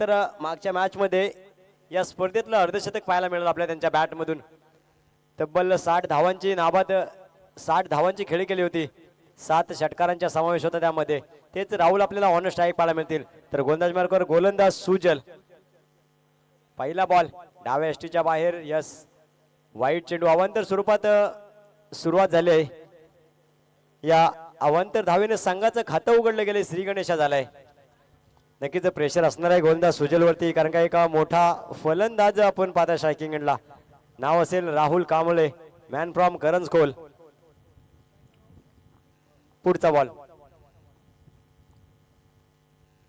तर मागच्या मॅच मध्ये या स्पर्धेतलं अर्धशतक पाहायला मिळालं आपल्या त्यांच्या बॅट मधून. तब्बल 60 धावांची नाबाद 60 धावांची खेळी केली होती. 7 षटकारांचा समावेश होता त्यामध्ये. तेच राहुल आपल्याला ऑन स्ट्राईक पाहायला मिळतील. तर गोलंदाज मार्गावर गोलंदाज सुजल. पहिला बॉल डाव्या एसटीच्या बाहेर. यस, वाईट चेंडू अवांतर स्वरूपात सुरुवात झाली आहे. या अवांतर धावेने संघाचं खातं उघडलं गेले. श्री गणेशा झालाय. नक्कीच प्रेशर असणार आहे गोलंदाज सुजल वरती, कारण का एका मोठा फलंदाज आपण पाहता स्ट्रायकिंग एंडला. नाव असेल राहुल कांबळे, मॅन फ्रॉम करंजकोल. पुढचा बॉल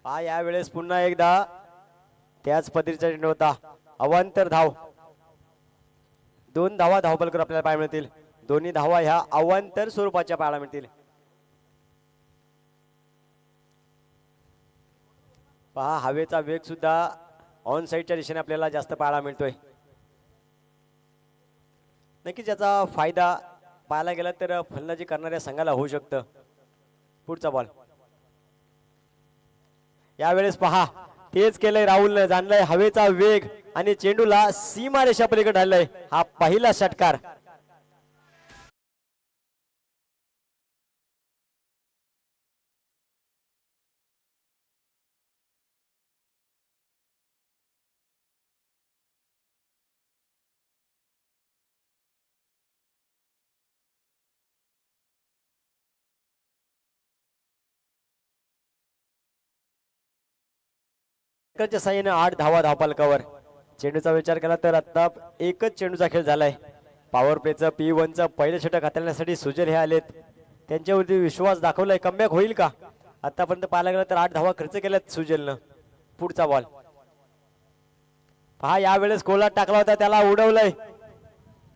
यावेळेस पुन्हा एकदा त्याच पद्धतीचा चेंडू होता. अवांतर धाव. 2 धावा धावपलकर आपल्याला पाहायला मिळतील. दोन्ही धावा ह्या अवांतर स्वरूपाच्या पाहायला मिळतील. पहा हवेचा वेग सुद्धा ऑन साइडच्या दिशेने आपल्याला जास्त पाहायला मिळतोय. नक्कीच याचा फायदा पाहायला गेला तर फलंदाजी करणाऱ्या संघाला होऊ शकतं. पुढचा बॉल यावेळेस पहा तेच केलंय राहुलने. जाणलाय हवेचा वेग आणि चेंडूला सीमारेषा पलीकडे आणलाय. हा पहिला षटकार. च्या साह्याने 8 धावा धावपालकावर. चेंडूचा विचार केला तर आता एकच चेंडूचा खेळ झालाय. पॉवर प्लेचं P1चं पहिलं षटक हाताळण्यासाठी सुजल हे आलेत. त्यांच्यावरती विश्वास दाखवलाय. कमबॅक होईल का? आतापर्यंत पाहायला गेला तर 8 धावा खर्च केल्यात सुजलनं. पुढचा बॉल पहा यावेळेस गोलात टाकला होता, त्याला उडवलंय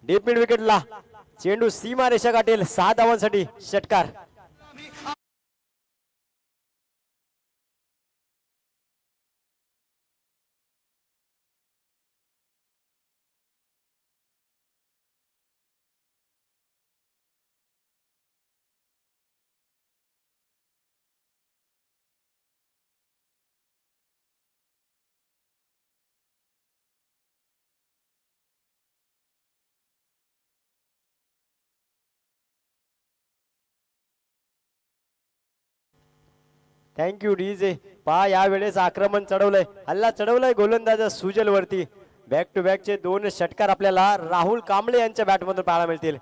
डीप मिड विकेटला. चेंडू सीमा रेषा गाठेल. 6 धावांसाठी षटकार. Thank you DJ. पहा यावेळेस आक्रमण चढवलंय, हल्ला चढवलाय गोलंदाज सुजल वरती. बॅक टू बॅक चे 2 षटकार आपल्याला राहुल कांबळे यांच्या बॅटमधून पाहायला मिळतील.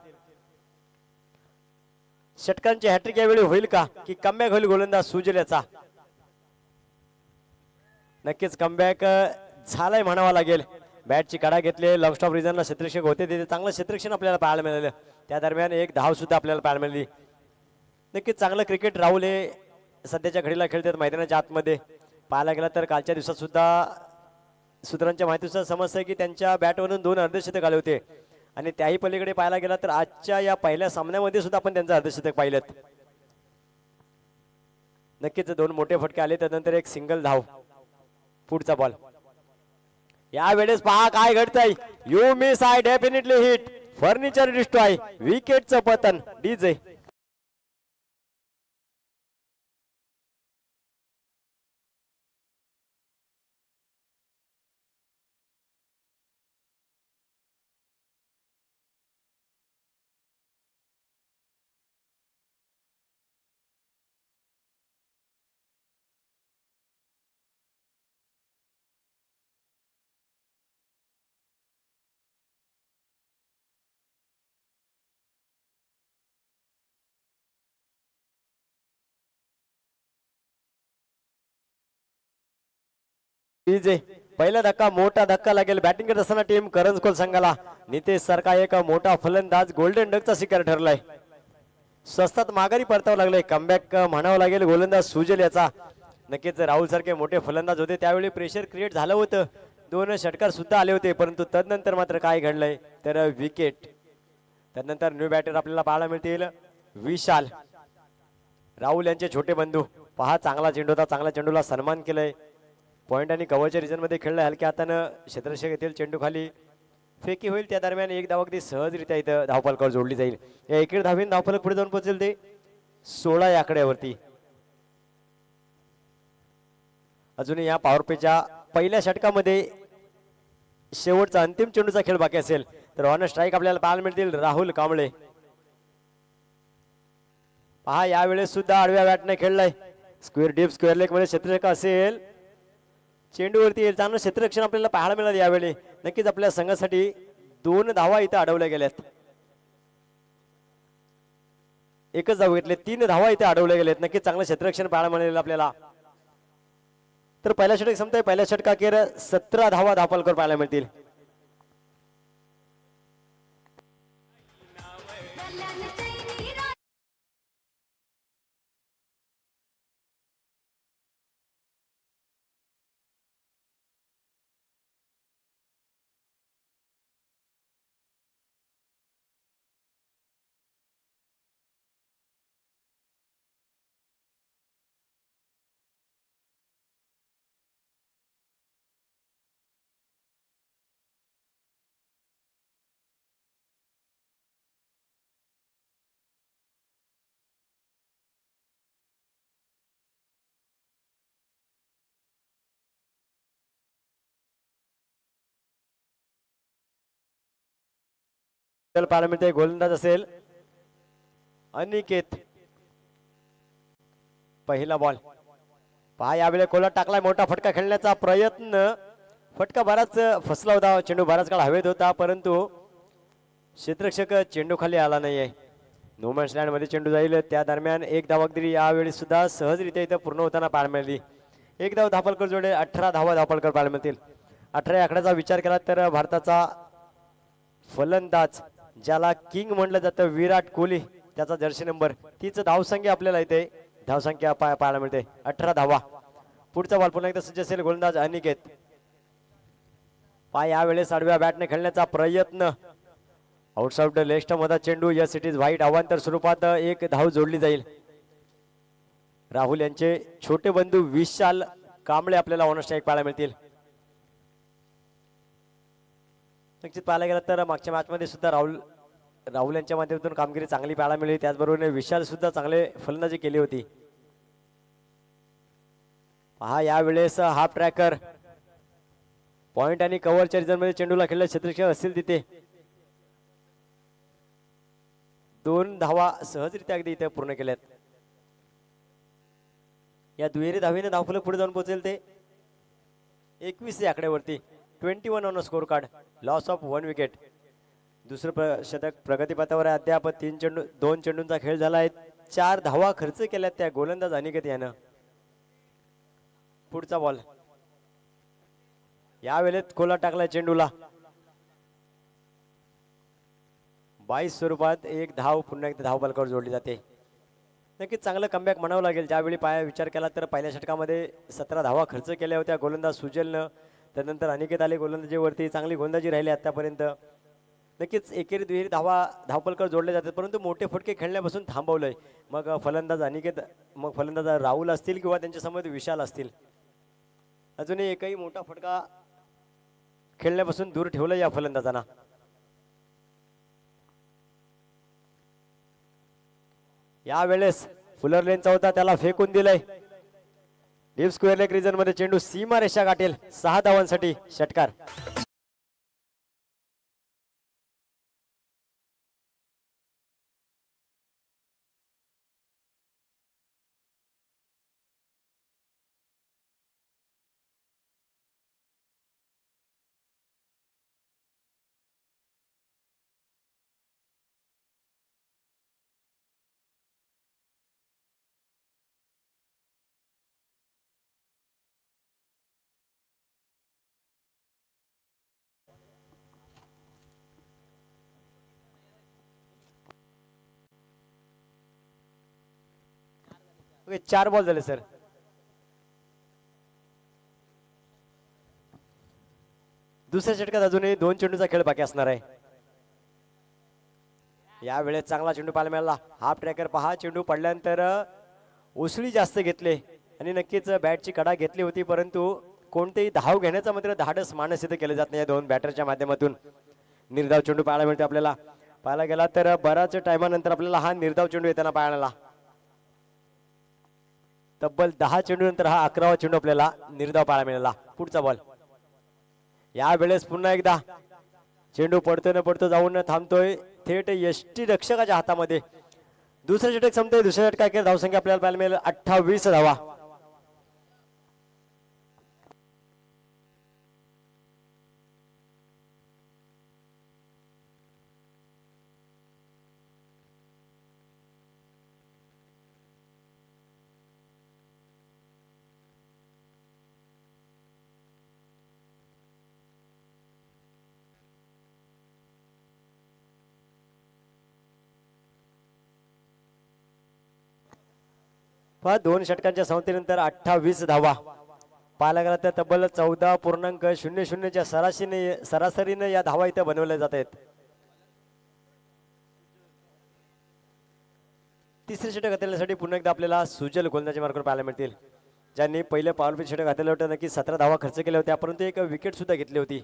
षटकांची हॅट्रिक यावेळी होईल का की कमबॅक होईल गोलंदाज सुजल याचा? नक्कीच कमबॅक झालाय म्हणावा लागेल. बॅटची कडा घेतली. लॉंग स्टॉप रिजनला क्षेत्ररक्षक होते, तिथे चांगलं क्षेत्ररक्षण आपल्याला पाहायला मिळालं. त्या दरम्यान 1 धाव सुद्धा आपल्याला पाहायला मिळाली. नक्कीच चांगलं क्रिकेट राहुल हे सध्याच्या घडीला खेळतात मैदानाच्या आतमध्ये. पाहायला गेला तर कालच्या दिवसात सुद्धा सूत्रांच्या माहितीनुसार समजतंय की त्यांच्या बॅटवरून 2 अर्धशतक आले होते. आणि त्याही पलीकडे पाहायला गेला तर आजच्या या पहिल्या सामन्यामध्ये सुद्धा आपण त्यांचं अर्धशतक पाहिलं. नक्कीच 2 मोठे फटके आले, त्यानंतर 1 सिंगल धाव. पुढचा बॉल यावेळेस पहा काय घडतंय. You miss I definitely hit. Furniture destroy. विकेटचं पतन. डीजे डीजे पहिला धक्का, मोठा धक्का लागेल बॅटिंग करत असताना टीम करंजकोल संघाला. नितेश सारखा एक मोठा फलंदाज गोल्डन डकचा शिकार ठरलाय. स्वस्तात माघारी परतावं लागले. कमबॅक म्हणावं लागेल गोलंदाज सुजल याचा. नक्कीच राहुल सारखे मोठे फलंदाज होते त्यावेळी प्रेशर क्रिएट झालं होतं. 2 षटकार सुद्धा आले होते, परंतु तदनंतर मात्र काय घडलंय तर विकेट. त्यानंतर न्यू बॅटर आपल्याला पाहायला मिळतील विशाल. राहुल यांचे छोटे बंधू. पहा चांगला चेंडू होता, चांगल्या चेंडूला सन्मान केलंय. पॉइंट आणि कव्हरच्या रिजन मध्ये खेळलाय. हलक्या हातानं क्षेत्ररक्षक येतील. चेंडू खाली फेकी होईल. त्या दरम्यान 1 धाव अगदी सहजरित्या इथं धावफलकावर जोडली जाईल. या 1 धावेने धावफलक पुढे जाऊन पोहोचेल ते 16 या आकड्यावरती. अजूनही या पॉवर प्लेच्या पहिल्या षटकामध्ये शेवटचा अंतिम चेंडूचा खेळ बाकी असेल तर ऑन स्ट्राईक आपल्याला पाहायला मिळतील राहुल कांबळे. पहा यावेळेस सुद्धा आडव्या बॅटने खेळलाय. स्क्वेअर डीप स्क्वेअर लेग मध्ये क्षेत्ररक्षक असेल. चेंडूवरती येईल चांगलं क्षेत्ररक्षण आपल्याला पाहायला मिळालं यावेळी. नक्कीच आपल्या संघासाठी 2 धावा इथं अडवल्या गेल्यात. एकच धाव घेतले 3 धावा इथे अडवल्या गेलेत. नक्कीच चांगलं क्षेत्ररक्षण पाहायला मिळालेलं आपल्याला. तर पहिल्या षटक संपतंय. पहिल्या षटकाखेर 17 धावा धावफलकावर पाहायला मिळतील. पाहायला मिळते गोलंदाज असेल अनिकेत. पहिला बॉल पहा यावेळी कोलाट टाकलाय. मोठा फटका खेळण्याचा प्रयत्न. फटका बराच फसला होता. चेंडू बराच काळ हवेत होता परंतु क्षेत्ररक्षक चेंडू खाली आला नाहीये. नोमॅन्स लँड मध्ये चेंडू जाईल. त्या दरम्यान एक धाव अगदी यावेळी सुद्धा सहजरित्या इथं पूर्ण होताना पाहायला मिळाली. एक धाव धावफलकर जोडे 18 धावा धावफलकर पाहायला मिळतील. 18 आकड्याचा विचार केला तर भारताचा फलंदाज ज्याला किंग म्हटलं जातं विराट कोहली त्याचा जर्सी नंबर तीच धावसंख्या आपल्याला इथे धावसंख्या पाहायला मिळते 18 धावा. पुढचा बॉल पुन्हा एकदा सज्ज असेल गोलंदाज अनिकेत. पाय यावेळेस आडव्या बॅटने खेळण्याचा प्रयत्न. आउटसाइड लेफ्ट मध्ये चेंडू. Yes it is wide. अवांतर स्वरूपात एक धाव जोडली जाईल. राहुल यांचे छोटे बंधू विशाल कांबळे आपल्याला ऑन स्ट्राईक पाहायला मिळतील. नक्कीच पाहायला गेलं तर मागच्या मॅच मध्ये सुद्धा राहुल यांच्या माध्यमातून कामगिरी चांगली पाहायला मिळाली. त्याचबरोबर विशाल सुद्धा चांगले फलंदाजी केली होती. पहा यावेळेस हाफ ट्रॅकर पॉइंट आणि कव्हरच्या रिजन मध्ये चेंडूला खेळले क्षेत्ररक्षक असतील तिथे 2 धावा सहजरित्या अगदी इथे पूर्ण केल्यात. या दुहेरी धावेने धावफलक पुढे जाऊन पोहोचेल ते 21 या आकड्यावरती. 21 on score card. Loss of 1 wicket. दुसरं षटक प्रगतीपथावर आहे. अद्याप 2 चेंडूंचा खेळ झाला आहे. 4 धावा खर्च केल्यात त्या गोलंदाज अनिकेत यानं. पुढचा बॉल या वेळेत कोला टाकलाय चेंडूला. 22 स्वरूपात एक धाव पुन्हा एकदा धावफलकावर जोडली जाते. नक्कीच चांगलं कमबॅक म्हणावं लागेल. ज्यावेळी विचार केला तर पहिल्या षटकामध्ये 17 धावा खर्च केल्या होत्या गोलंदाज सुजलनं. त्यानंतर अनिकेत आले गोलंदाजीवरती. चांगली गोलंदाजी राहिली आतापर्यंत. नक्कीच एकेरी दुहेरी धावफलकावर जोडले जातात परंतु मोठे फटके खेळण्यापासून थांबवलंय. मग फलंदाज अनिकेत मग फलंदाज राहुल असतील किंवा त्यांच्या समोर विशाल असतील. अजूनही एकही मोठा फटका खेळण्यापासून दूर ठेवलं या फलंदाजांना. यावेळेस फुलर लेनचा होता त्याला फेकून दिलंय. डीप स्क्वेअर लेग रिजन मध्ये चेंडू सीमा रेषा गाठेल. 6 धावांसाठी षटकार. ओके 4 बॉल झाले सर. दुसऱ्या षटकात अजूनही 2 चेंडूचा खेळ बाकी असणार आहे. यावेळेस चांगला चेंडू पाहायला मिळाला. हाफ ट्रॅकर पहा चेंडू पडल्यानंतर उसळी जास्त घेतले आणि नक्कीच बॅटची कडा घेतली होती परंतु कोणतेही धाव घेण्याचा मात्र धाडस मानस इथे केले जात नाही. 2 बॅटरच्या माध्यमातून निर्धाव चेंडू पाहायला मिळतो आपल्याला. पाहायला गेला तर बराच टायमानंतर आपल्याला हा निर्धाव चेंडू येताना पाहायला. तब्बल 10 चेंडू नंतर हा 11वा चेंडू आपल्याला निर्धाव पाहायला मिळाला. पुढचा बॉल या वेळेस पुन्हा एकदा चेंडू पडतोय न पडतो जाऊन थांबतोय थेट यष्टी रक्षकाच्या हातामध्ये. दुसरा षटक संपतोय. दुसऱ्या षटकाची धावसंख्या आपल्याला पाहायला मिळेल 28 धावा. पहा 2 षटकांच्या संमतीनंतर 28 धावा. पाहायला गेला तर तब्बल 14.00च्या सरासरीने या धावा इथे बनवल्या जात आहेत. तिसरे षटक घातल्यासाठी पुन्हा एकदा आपल्याला सुजल गोलंदाजी मार्गावर पाहायला मिळतील. ज्यांनी पहिले पॉवर प्ले षटक घातलेलं होतं नक्की 17 धावा खर्च केल्या होत्या परंतु एक विकेट सुद्धा घेतली होती.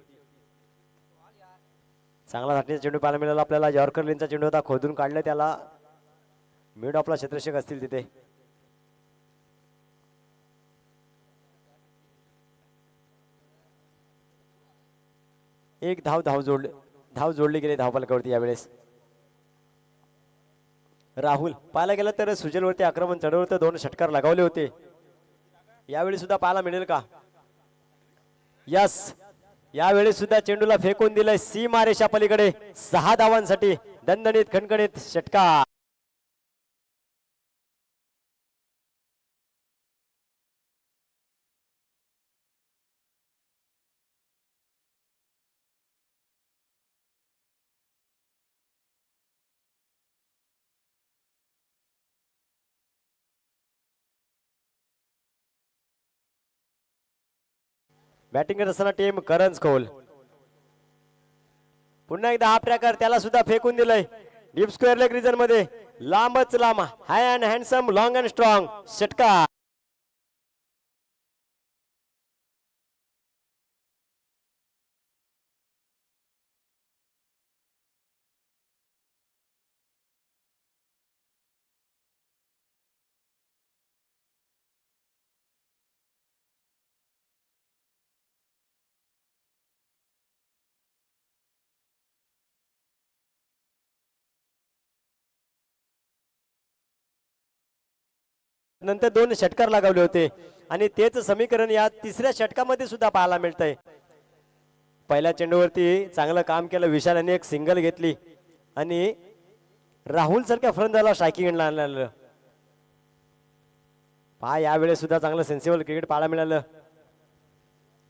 चांगला धाटणीचा चेंडू पाहायला मिळाला आपल्याला. यॉर्कर लेनचा चेंडू होता खोदून काढलं त्याला. मिड आपला क्षेत्ररक्षक असतील तिथे. एक धाव जोडली गेली धावफलकावरती यावेळेस. राहुल पाहायला गेलं तर सुजलवरती आक्रमण चढवलं होतं. 2 षटकार लगावले होते. यावेळी सुद्धा पाहायला मिळेल का? यस यावेळी सुद्धा चेंडूला फेकून दिलंय सीमारेषा पलीकडे. 6 धावांसाठी दणदणीत खणखणीत षटकार. बॅटिंग करत असताना टीम करंज कौल. पुन्हा एकदा हा ट्रॅकर त्याला सुद्धा फेकून दिलंय डीप स्क्वेअर लेग रिजन मध्ये. लांबच लांब high and handsome long and strong षटकार. नंतर 2 षटकार लगावले होते आणि तेच समीकरण या तिसऱ्या षटकामध्ये सुद्धा पाहायला मिळतंय. पहिल्या चेंडूवरती चांगलं काम केलं विशाल यांनी. एक सिंगल घेतली आणि राहुल सारख्या फलंदाजाला स्ट्रायकिंग आणलं. पहा यावेळेस सुद्धा चांगलं सेन्सिबल क्रिकेट पाहायला मिळालं.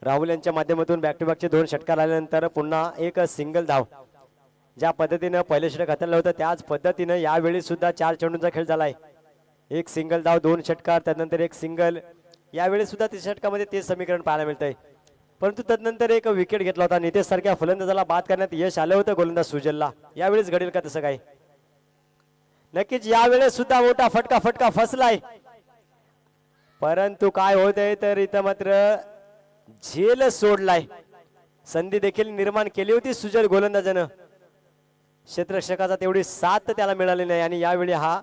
राहुल यांच्या माध्यमातून बॅक टू बॅकचे 2 षटकार आल्यानंतर पुन्हा एक सिंगल धाव. ज्या पद्धतीनं पहिले षटक हाताळलं होतं त्याच पद्धतीनं यावेळी सुद्धा 4 चेंडूंचा खेळ झालाय. एक सिंगल धाव 2 षटकार त्यानंतर एक सिंगल. यावेळी सुद्धा 3 षटकामध्ये तेच समीकरण पाहायला मिळतंय. परंतु तदनंतर एक विकेट घेतला होता. नितेश सारख्या फलंदाजाला बाद करण्यात यश आलं होतं गोलंदाज सुजलला. यावेळेस घडेल का तसं काय? नक्कीच यावेळेस सुद्धा मोठा फटका फसलाय. परंतु काय होत आहे तर इथं मात्र झेल सोडलाय. संधी देखील निर्माण केली होती सुजल गोलंदाजानं. क्षेत्ररक्षकाचा तेवढी साथ त्याला मिळाली नाही आणि यावेळी हा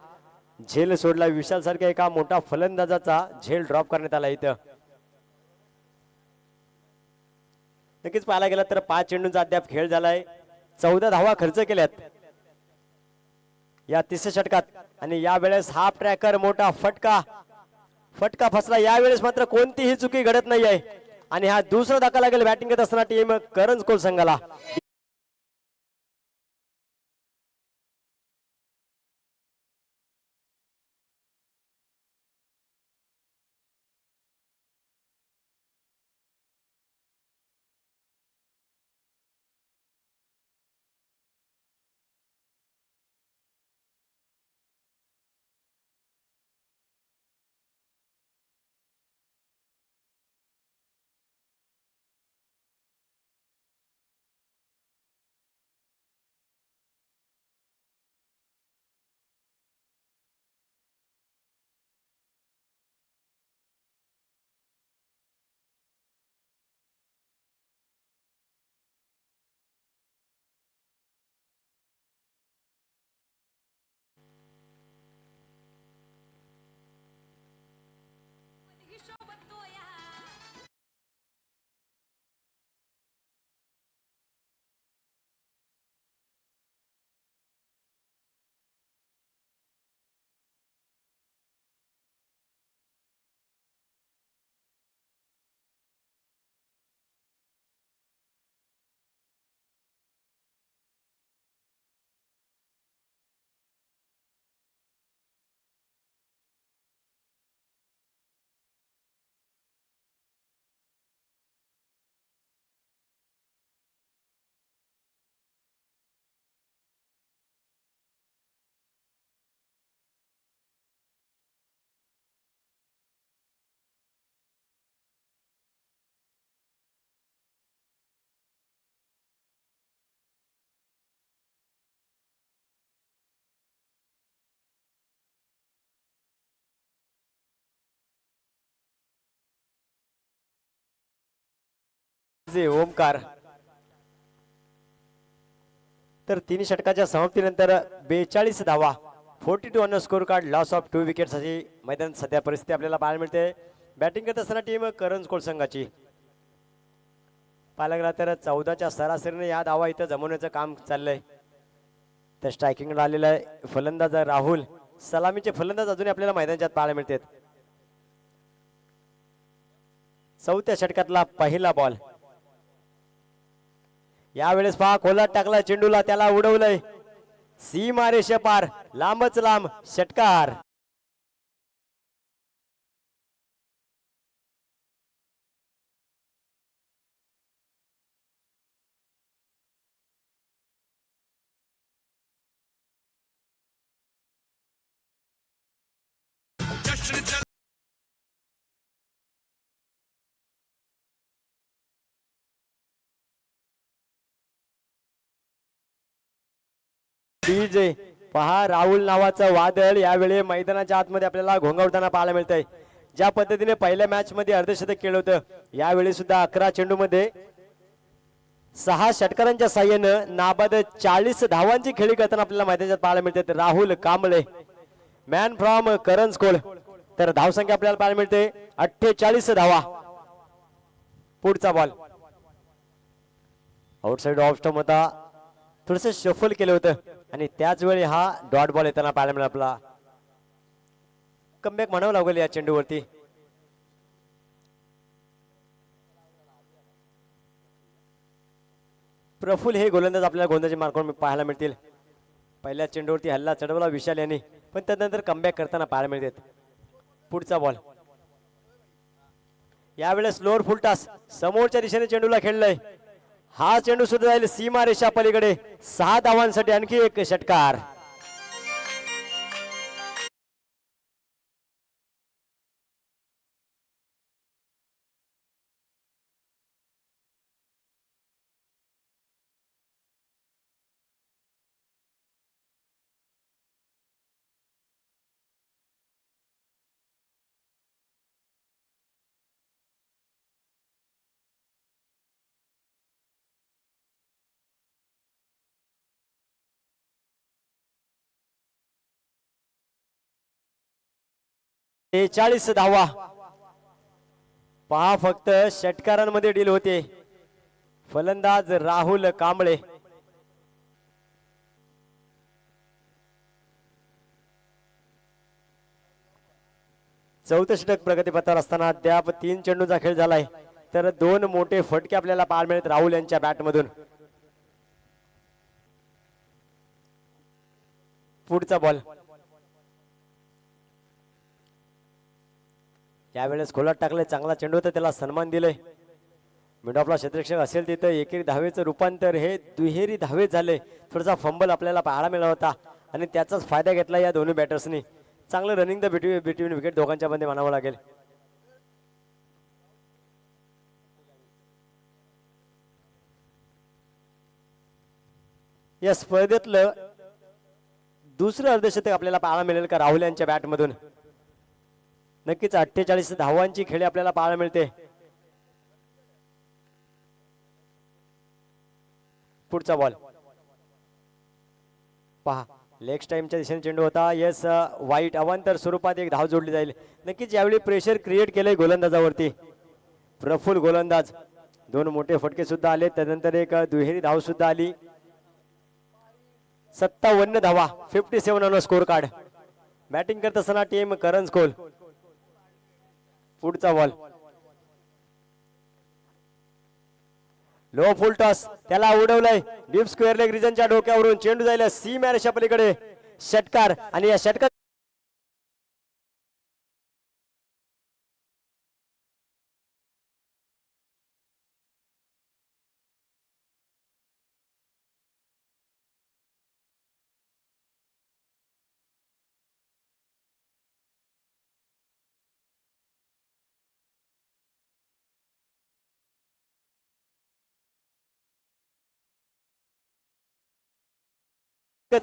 झेल सोडला. विशाल सारख्या एका मोठा फलंदाजाचा झेल ड्रॉप करण्यात आला इथं. नक्कीच पाहायला गेला तर 5 चेंडूंचा अद्याप खेळ झालाय. 14 धावा खर्च केल्यात या तिसऱ्या षटकात आणि यावेळेस हाफ ट्रॅकर मोठा फटका फसला. यावेळेस मात्र कोणतीही चुकी घडत नाहीये आणि हा दुसरा धक्का लागेल बॅटिंग करत असताना टीम करंज कोल संघाला. ओमकार. तर 3 षटकाच्या समाप्तीनंतर 42 धावा 42 on score card loss of 2 wickets अशी मैदान सध्या परिस्थिती आपल्याला पाहायला मिळते. बॅटिंग करत असताना टीम करंजकोट संघाची पाहायला गेला तर 14च्या सरासरीने या धावा इथं जमवण्याचं काम चाललंय. तर स्ट्रायकिंगला आलेला आहे फलंदाज राहुल. सलामीचे फलंदाज अजूनही आपल्याला मैदानात पाहायला मिळतात. चौथ्या षटकातला पहिला बॉल. यावेळेस पहा खोलात टाकला चेंडूला, त्याला उडवलंय सीमा रेषे पार, लांबच लांब षटकार. डीजे पहा राहुल नावाचं वादळ यावेळी मैदानाच्या आतमध्ये आपल्याला घोंगावताना पाहायला मिळतंय. ज्या पद्धतीने पहिल्या मॅच मध्ये अर्धशतक केलं होतं, यावेळी सुद्धा 11 चेंडू मध्ये 6 षटकारांच्या साह्यानं नाबाद 40 धावांची खेळी करताना आपल्याला मैदानात पाहायला मिळते. Rahul Kamble man from Karanjkot. तर धावसंख्या आपल्याला पाहायला मिळते 48 धावा. पुढचा बॉल आउटसाइड ऑफ स्टंप होता, थोडस शफल केलं होतं आणि त्याच वेळी हा डॉट बॉल येताना पाहायला मिळाला. आपला कमबॅक म्हणावं लागेल या चेंडूवरती. प्रफुल हे गोलंदाज आपल्याला गोलंदाजी मार्कवर पाहायला मिळतील. पहिल्या चेंडूवरती हल्ला चढवला विशाल यांनी, पण त्यानंतर कमबॅक करताना पाहायला मिळतात. पुढचा बॉल यावेळेस लोअर फुलटास समोरच्या दिशेने चेंडूला खेळलाय. हा चेंडू सुद्धा जाईल सीमा रेषा पलीकडे. 6 धावांसाठी आणखी एक षटकार. ते 40 धावा पहा फक्त षटकारांमध्ये डील होते. फलंदाज राहुल कांबळे. चौथं षटक प्रगतीपथावर असताना अद्याप 3 चेंडूचा खेळ झालाय. तर 2 मोठे फटके आपल्याला पाहायला मिळत राहुल यांच्या बॅट मधून. पुढचा बॉल यावेळेस खोलात टाकले, चांगला चेंडू होता, त्याला सन्मान दिले. मिड ऑफला क्षेत्ररक्षक असेल तिथं एकेरी धावेचं रूपांतर हे दुहेरी धावे झाले. थोडासा फंबल आपल्याला पाहायला मिळाला होता आणि त्याचाच फायदा घेतला या दोन्ही बॅटर्सनी. चांगलं रनिंग द बिटवीन विकेट दोघांच्या मध्ये म्हणावं लागेल. या स्पर्धेतलं दुसरं अर्धशतक आपल्याला पाहायला मिळेल का राहुल यांच्या बॅट मधून. नक्कीच 48 धावांची खेळी आपल्याला पाहायला मिळते. पुढचा बॉल पहा लेग टाइमच्या दिशेने चेंडू होता. येस वाईट अवांतर स्वरूपात एक धाव जोडली जाईल. नक्कीच यावेळी प्रेशर क्रिएट केलंय गोलंदाजावरती. प्रफुल्ल गोलंदाज, दोन मोठे फटके सुद्धा आले, त्यानंतर एक दुहेरी धाव सुद्धा आली. 57 धावा, 57 ऑन स्कोर कार्ड. बॅटिंग करत असताना टीम करंजकोल. पुढचा बॉल लो फुल टॉस, त्याला उडवलंय डीप स्क्वेअर लेग रिजनच्या डोक्यावरून. चेंडू जाईल सीमा रेषा पलीकडे. षटकार, आणि या षटकार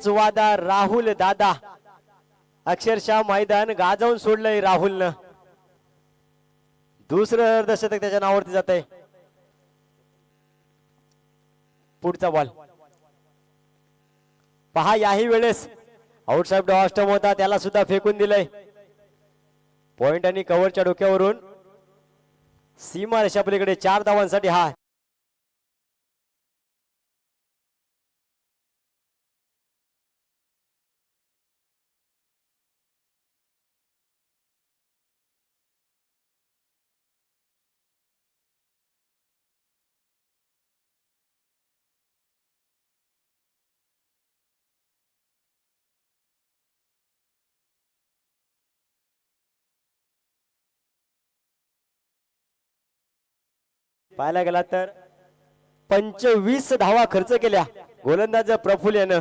वादा. राहुल दादा अक्षरशः मैदान गाजवून सोडलंय राहुलनं. दुसरं अर्धशतक त्याच्या नावावरती जात आहे. पुढचा बॉल पहा, याही वेळेस आउटसाइड ऑस्टम होता, त्याला सुद्धा फेकून दिलंय. पॉइंट आणि कव्हरच्या डोक्यावरून सीमा रेषा पलीकडे 4 धावांसाठी हा पाहायला गेला तर 25 धावा खर्च केल्या गोलंदाज प्रफुल्ल यानं.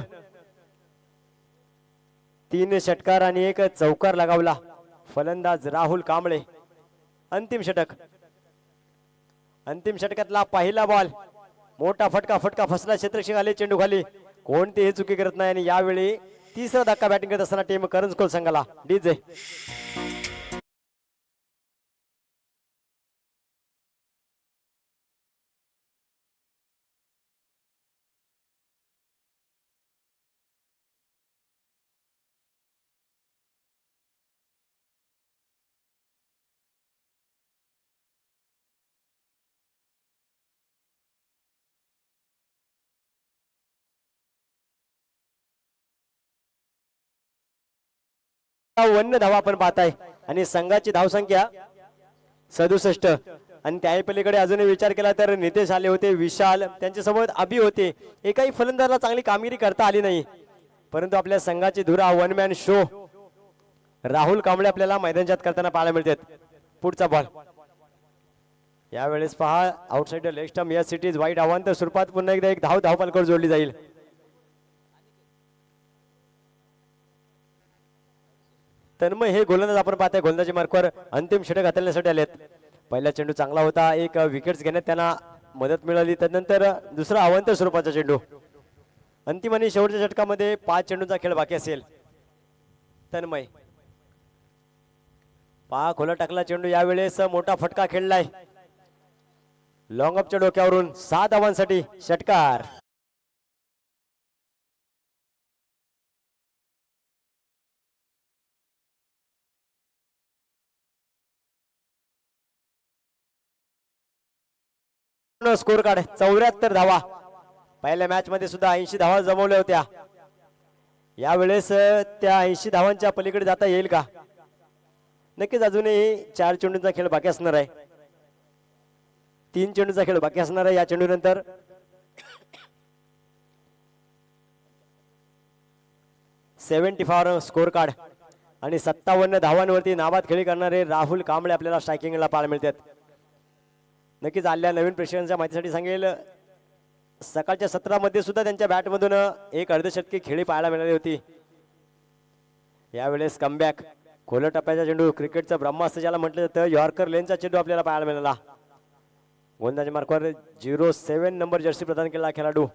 3 षटकार आणि 1 चौकार लगावला फलंदाज राहुल कांबळे. अंतिम षटक, अंतिम षटकातला पहिला बॉल. मोठा फटका फसला क्षेत्ररक्षक आले चेंडू खाली. कोणतीही चुकी करत नाही, आणि यावेळी तिसरा धक्का बॅटिंग करत असताना टीम करंजकोल संघाला. डीजे वन्य धावा आपण पाहताय, आणि संघाची धावसंख्या 67. आणि त्याही पलीकडे अजूनही विचार केला तर नितेश आले होते, विशाल त्यांच्यासोबत अभि होते. एकाही फलंदाजाला चांगली कामगिरी करता आली नाही, परंतु आपल्या संघाची धुरा one man show Rahul Kamble आपल्याला मैदानात करताना पाहायला मिळतात. पुढचा बॉल यावेळेस पहा, आउटसाइड लेग स्टंप. या सिटीज वाईट अवांतर स्वरूपात पुन्हा एकदा एक धाव धावपलकर जोडली जाईल. तन्मय हे गोलंदाज आपण पाहताय, गोलंदाजी मार्कवर अंतिम षटक हाताळण्यासाठी आलेत. पहिला चेंडू चांगला होता, एक विकेट्स घेण्यात त्यांना मदत मिळाली. त्यानंतर दुसरा अवांतर स्वरूपाचा चेंडू. अंतिम आणि शेवटच्या षटकामध्ये 5 चेंडूंचा खेळ बाकी असेल. तन्मय पहा, खोला टाकला चेंडू. यावेळेस मोठा फटका खेळलाय लॉंग अपच्या डोक्यावरून. 7 धावांसाठी षटकार. स्कोर कार्ड 74 धावा. पहिल्या मॅच मध्ये सुद्धा 80 धावा जमवल्या होत्या. यावेळेस त्या 80 धावांच्या पलीकडे जाता येईल का? नक्कीच अजूनही 4 चेंडूंचा खेळ बाकी असणार आहे. 3 चेंडूचा खेळ बाकी असणार आहे. या चेंडू नंतर 74 स्कोर कार्ड आणि 57 धावांवरती नाबाद खेळी करणारे राहुल कांबळे आपल्याला स्ट्रायकिंगला पाहायला मिळतात. नक्कीच आलेल्या नवीन प्रेक्षकांच्या माहितीसाठी सांगेल, सकाळच्या सत्रामध्ये सुद्धा त्यांच्या बॅटमधून एक अर्धशतकी खेळी पाहायला मिळाली होती. यावेळेस कमबॅक, खोल टप्प्याचा चेंडू, क्रिकेटचं ब्रह्मास्त्र ज्याला म्हटलं जातं, यॉर्कर लेनचा चेंडू आपल्याला पाहायला मिळाला. गोलंदाजी मार्कवर 07 नंबर जर्सी प्रदान केलेला खेळाडू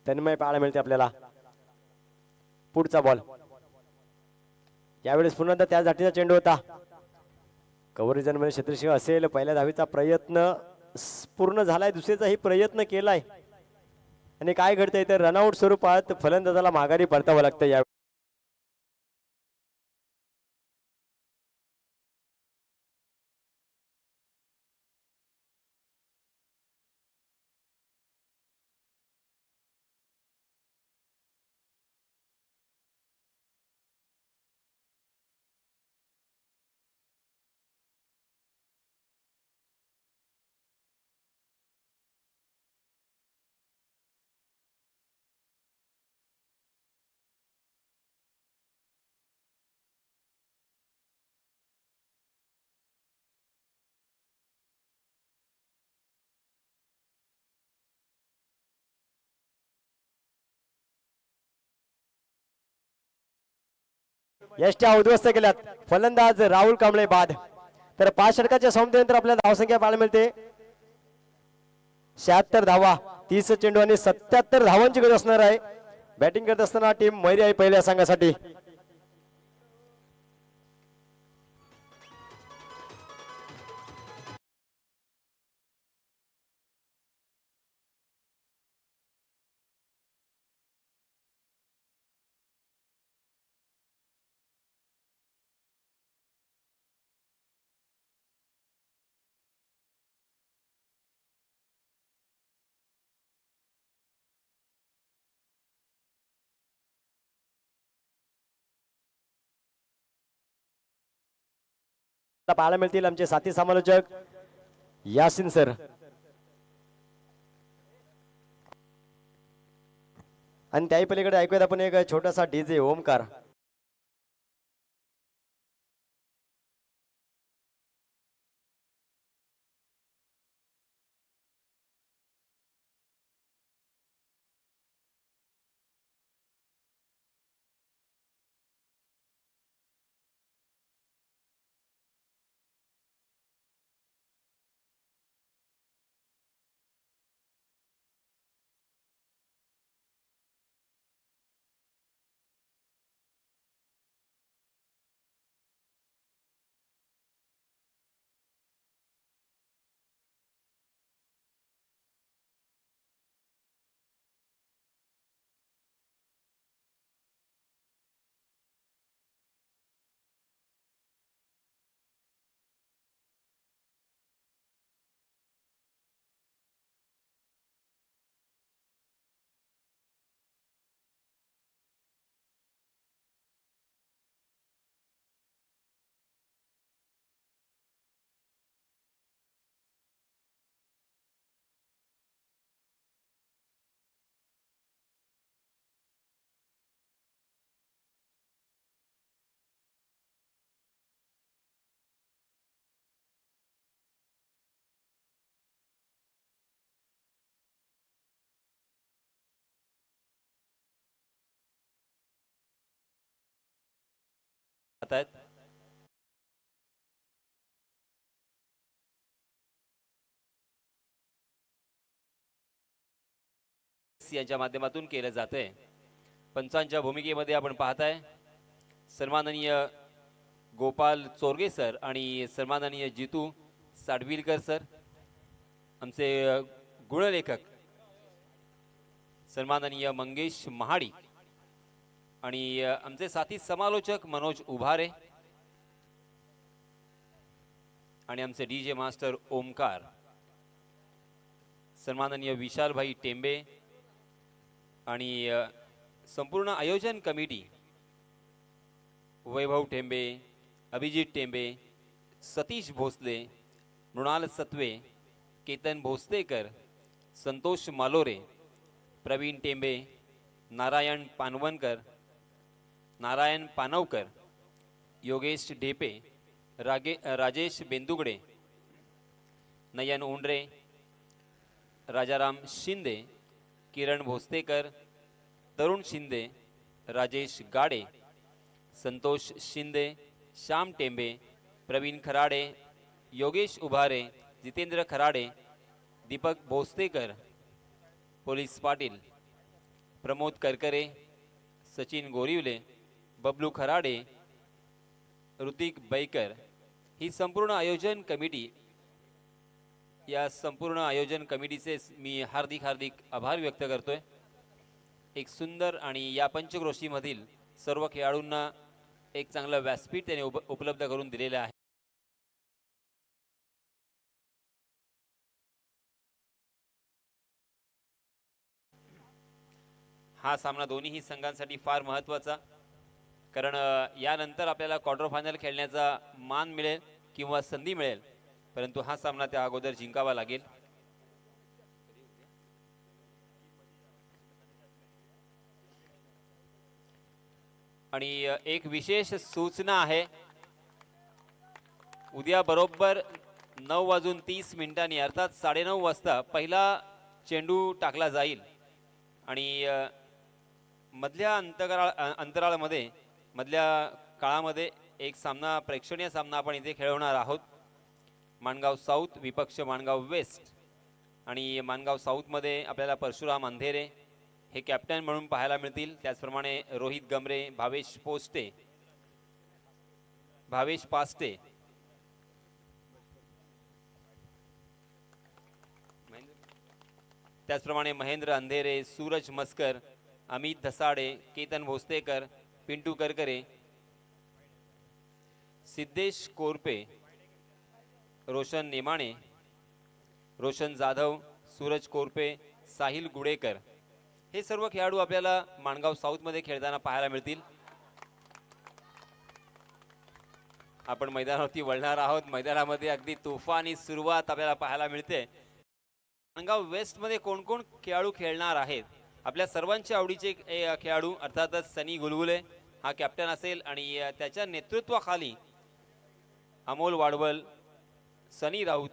तन्मय पाहायला मिळते आपल्याला. पुढचा बॉल यावेळेस पुन्हा त्या जातीचा चेंडू होता. कव्हर मध्ये क्षेत्ररक्षक असेल. पहिल्या धावीचा प्रयत्न पूर्ण झालाय, दुसरीचाही प्रयत्न केलाय. आणि काय घडतंय तर रनआउट स्वरूपात फलंदाजाला माघारी परतावं लागतं या यष्ट्या उद्ध्वस्त केल्यात फलंदाज राहुल कांबळे बाद तर 5 षटकाच्या सौम्यनंतर आपल्याला धावसंख्या पाहायला मिळते 76 धावा 30 चेंडू आणि 77 धावांची गरज असणार आहे बॅटिंग करत असताना टीम मैरी आहे पहिल्या संघासाठी पाहायला मिळतील आमचे साथी समालोचक यासिन सर आणि त्याही पलीकडे ऐकूयात आपण एक छोटासा डीजे ओमकार आहेत यांच्या माध्यमातून केलं जातंय पंचांच्या भूमिकेमध्ये आपण पाहताय सन्माननीय गोपाल चोरगे सर आणि सन्माननीय जितू साडविलकर सर आमचे गुणलेखक सन्माननीय मंगेश महाडी आणि आमचे साथी समालोचक मनोज उभारे आणि आमचे डीजे मास्टर ओमकार सन्माननीय विशाल भाई टेंबे आणि संपूर्ण आयोजन कमिटी वैभव टेंबे अभिजित टेंबे सतीश भोसले मृणाल सत्वे केतन भोसलेकर संतोष मालोरे प्रवीण टेंबे नारायण पानवनकर नारायण पानवकर योगेश ढेपे राजेश बेंदुगडे नयन उंडरे राजाराम शिंदे किरण भोसलेकर तरुण शिंदे राजेश गाडे संतोष शिंदे श्याम टेंबे प्रवीण खराडे योगेश उभारे जितेंद्र खराडे दीपक भोसलेकर पोलीस पाटील प्रमोद करकरे सचिन गोरिवले बबलू खराडे ऋतिक बैकर ही संपूर्ण आयोजन कमिटी या संपूर्ण आयोजन कमिटीचे मी हार्दिक आभार व्यक्त करतोय. एक सुंदर आणि या पंचक्रोशीमधील सर्व खेळाडूंना एक चांगलं व्यासपीठ त्याने उपलब्ध करून दिलेलं आहे. हा सामना दोन्ही संघांसाठी फार महत्त्वाचा, कारण यानंतर आपल्याला क्वार्टर फायनल खेळण्याचा मान मिळेल किंवा संधी मिळेल, परंतु हा सामना त्या अगोदर जिंकावा लागेल. आणि एक विशेष सूचना आहे, उद्या बरोबर 9:30 अर्थात 9:30 वाजता पहिला चेंडू टाकला जाईल आणि मधल्या अंतराळामध्ये मधल्या काळामध्ये एक सामना, प्रेक्षणीय सामना आपण इथे खेळवणार आहोत. माणगाव साऊथ विपक्ष माणगाव वेस्ट, आणि माणगाव साऊथमध्ये आपल्याला परशुराम अंधेरे हे कॅप्टन म्हणून पाहायला मिळतील. त्याचप्रमाणे रोहित गमरे, भावेश पास्टे, त्याचप्रमाणे महेंद्र अंधेरे, सूरज मस्कर, अमित धसाडे, केतन भोसतेकर, पिंटू करकरे, सिद्धेश कोरपे, रोशन नेमाणे, रोशन जाधव, सूरज कोरपे, साहिल गुडेकर हे सर्व खेळाडू आपल्याला माणगाव साऊथ मध्ये खेळताना पाहायला मिळतील. आपण मैदानावरती वळणार आहोत. मैदानामध्ये अगदी तुफानी सुरुवात आपल्याला पाहायला मिळते. माणगाव वेस्ट मध्ये कोण कोण खेळाडू खेळणार आहेत? आपल्या सर्वांचे आवडीचे खेळाडू अर्थातच सनी गुलगुले हा कॅप्टन असेल, आणि त्याच्या नेतृत्वाखाली अमोल वाडवल, सनी राऊत,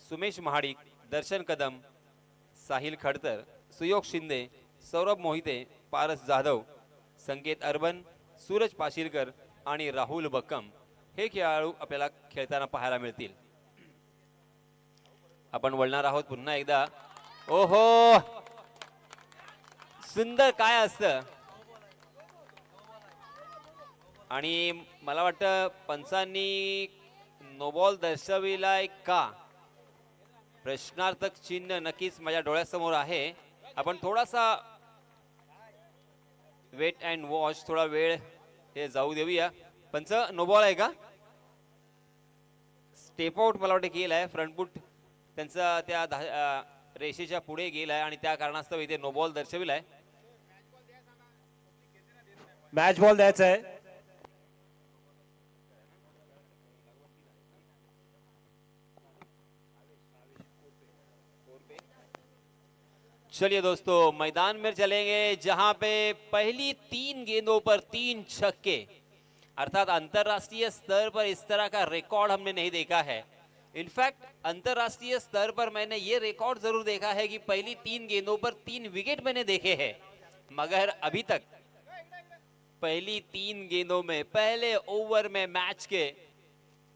सुमेश महाडिक, दर्शन कदम, साहिल खडतर, सुयोग शिंदे, सौरभ मोहिते, पारस जाधव, संकेत अर्बन, सूरज पाशिलकर आणि राहुल बक्कम हे खेळाडू आपल्याला खेळताना पाहायला मिळतील. आपण वळणार आहोत पुन्हा एकदा. ओहो, सुंदर काय असतं, आणि मला वाटतं पंचांनी नो बॉल दर्शविलाय का, प्रश्नार्थक चिन्ह नक्कीच माझ्या डोळ्यासमोर आहे. आपण थोडासा वेट अँड वॉच, थोडा वेळ हे जाऊ देऊया. पंच, नो बॉल आहे का? स्टेप आउट मला वाटतं गेलाय, फ्रंट फूट त्यांचा त्या रेषेच्या पुढे गेलाय आणि त्या कारणास्तव इथे नो बॉल दर्शविलाय. मॅच बॉल द्यायचा आहे. चलिए दोस्तों, मैदान में चलेंगे जहां पे पहली 3 गेंदों पर 3 छक्के, अर्थात अंतरराष्ट्रीय स्तर पर इस तरह का रिकॉर्ड हमने नहीं देखा है. इनफैक्ट अंतरराष्ट्रीय स्तर पर मैंने ये रिकॉर्ड जरूर देखा है कि पहली 3 गेंदों पर 3 विकेट मैंने देखे हैं, मगर अभी तक पहली 3 गेंदों में पहले ओवर में मैच के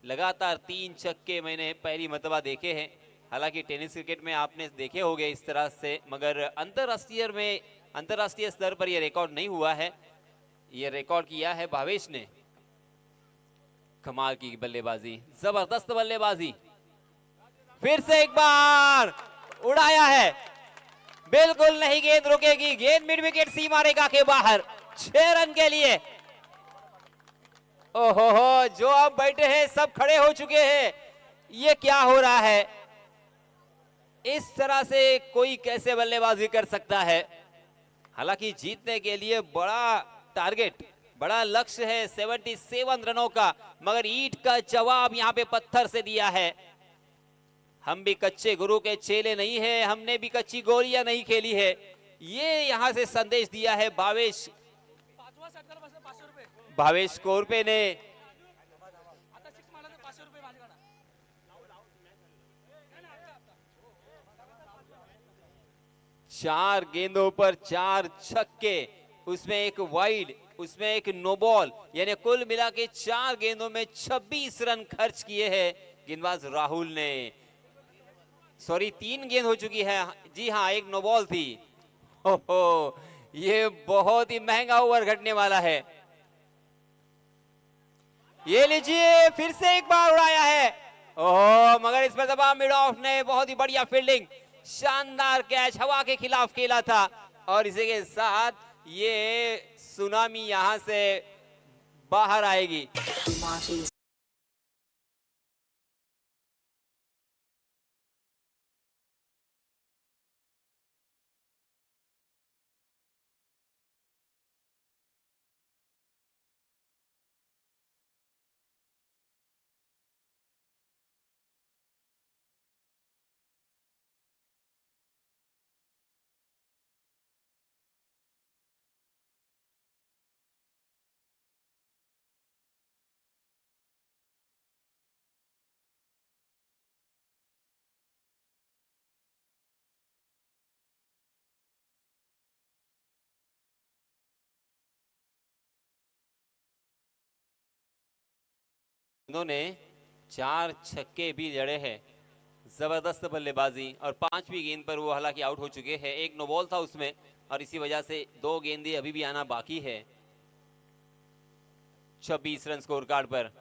लगातार 3 छक्के मैंने पहली मर्तबा देखे हैं. हालांकि टेनिस क्रिकेट में आपने देखे होंगे इस तरह से, मगर अंतरराष्ट्रीय स्तर पर यह रिकॉर्ड नहीं हुआ है. यह रिकॉर्ड किया है भावेश ने. कमाल की बल्लेबाजी, जबरदस्त बल्लेबाजी, फिर से एक बार उड़ाया है, बिल्कुल नहीं गेंद रुकेगी, गेंद मिड विकेट सीमा रेखा के बाहर, 6 रन के लिए. ओहो, जो अब बैठे हैं सब खड़े हो चुके हैं. ये क्या हो रहा है? इस तरह से कोई कैसे बल्लेबाजी कर सकता है? हालांकि जीतने के लिए बड़ा टारगेट, बड़ा लक्ष्य है 77 रनों का, मगर ईंट का जवाब यहां पे पत्थर से दिया है. हम भी कच्चे गुरु के चेले नहीं है, हमने भी कच्ची गोलियां नहीं खेली है, ये यहां से संदेश दिया है भावेश कोरपे ने. 4 गेंदों पर 4 छक्के, उसमें एक वाइड, उसमें एक नो बॉल, यानी कुल मिला के 4 गेंदों में 26 रन खर्च किए हैं गेंदबाज राहुल ने. सॉरी, 3 गेंद हो चुकी है, जी हाँ, एक नो बॉल थी. ओहो, ये बहुत ही महंगा ओवर घटने वाला है. ये लीजिए, फिर से एक बार उड़ाया है, ओह मगर इस पर दबा मिड ऑफ ने बहुत ही बढ़िया फील्डिंग, शानदार कैच हवा के खिलाफ खेला था और इसी के साथ ये सुनामी यहां से बाहर आएगी। उन्होंने 4 छक्के भी जड़े हैं, जबरदस्त बल्लेबाजी और 5वीं गेंद पर वो हालांकि आउट हो चुके हैं। एक नो बॉल था उसमें और इसी वजह से 2 गेंदें अभी भी आना बाकी है 26 रन स्कोर कार्ड पर।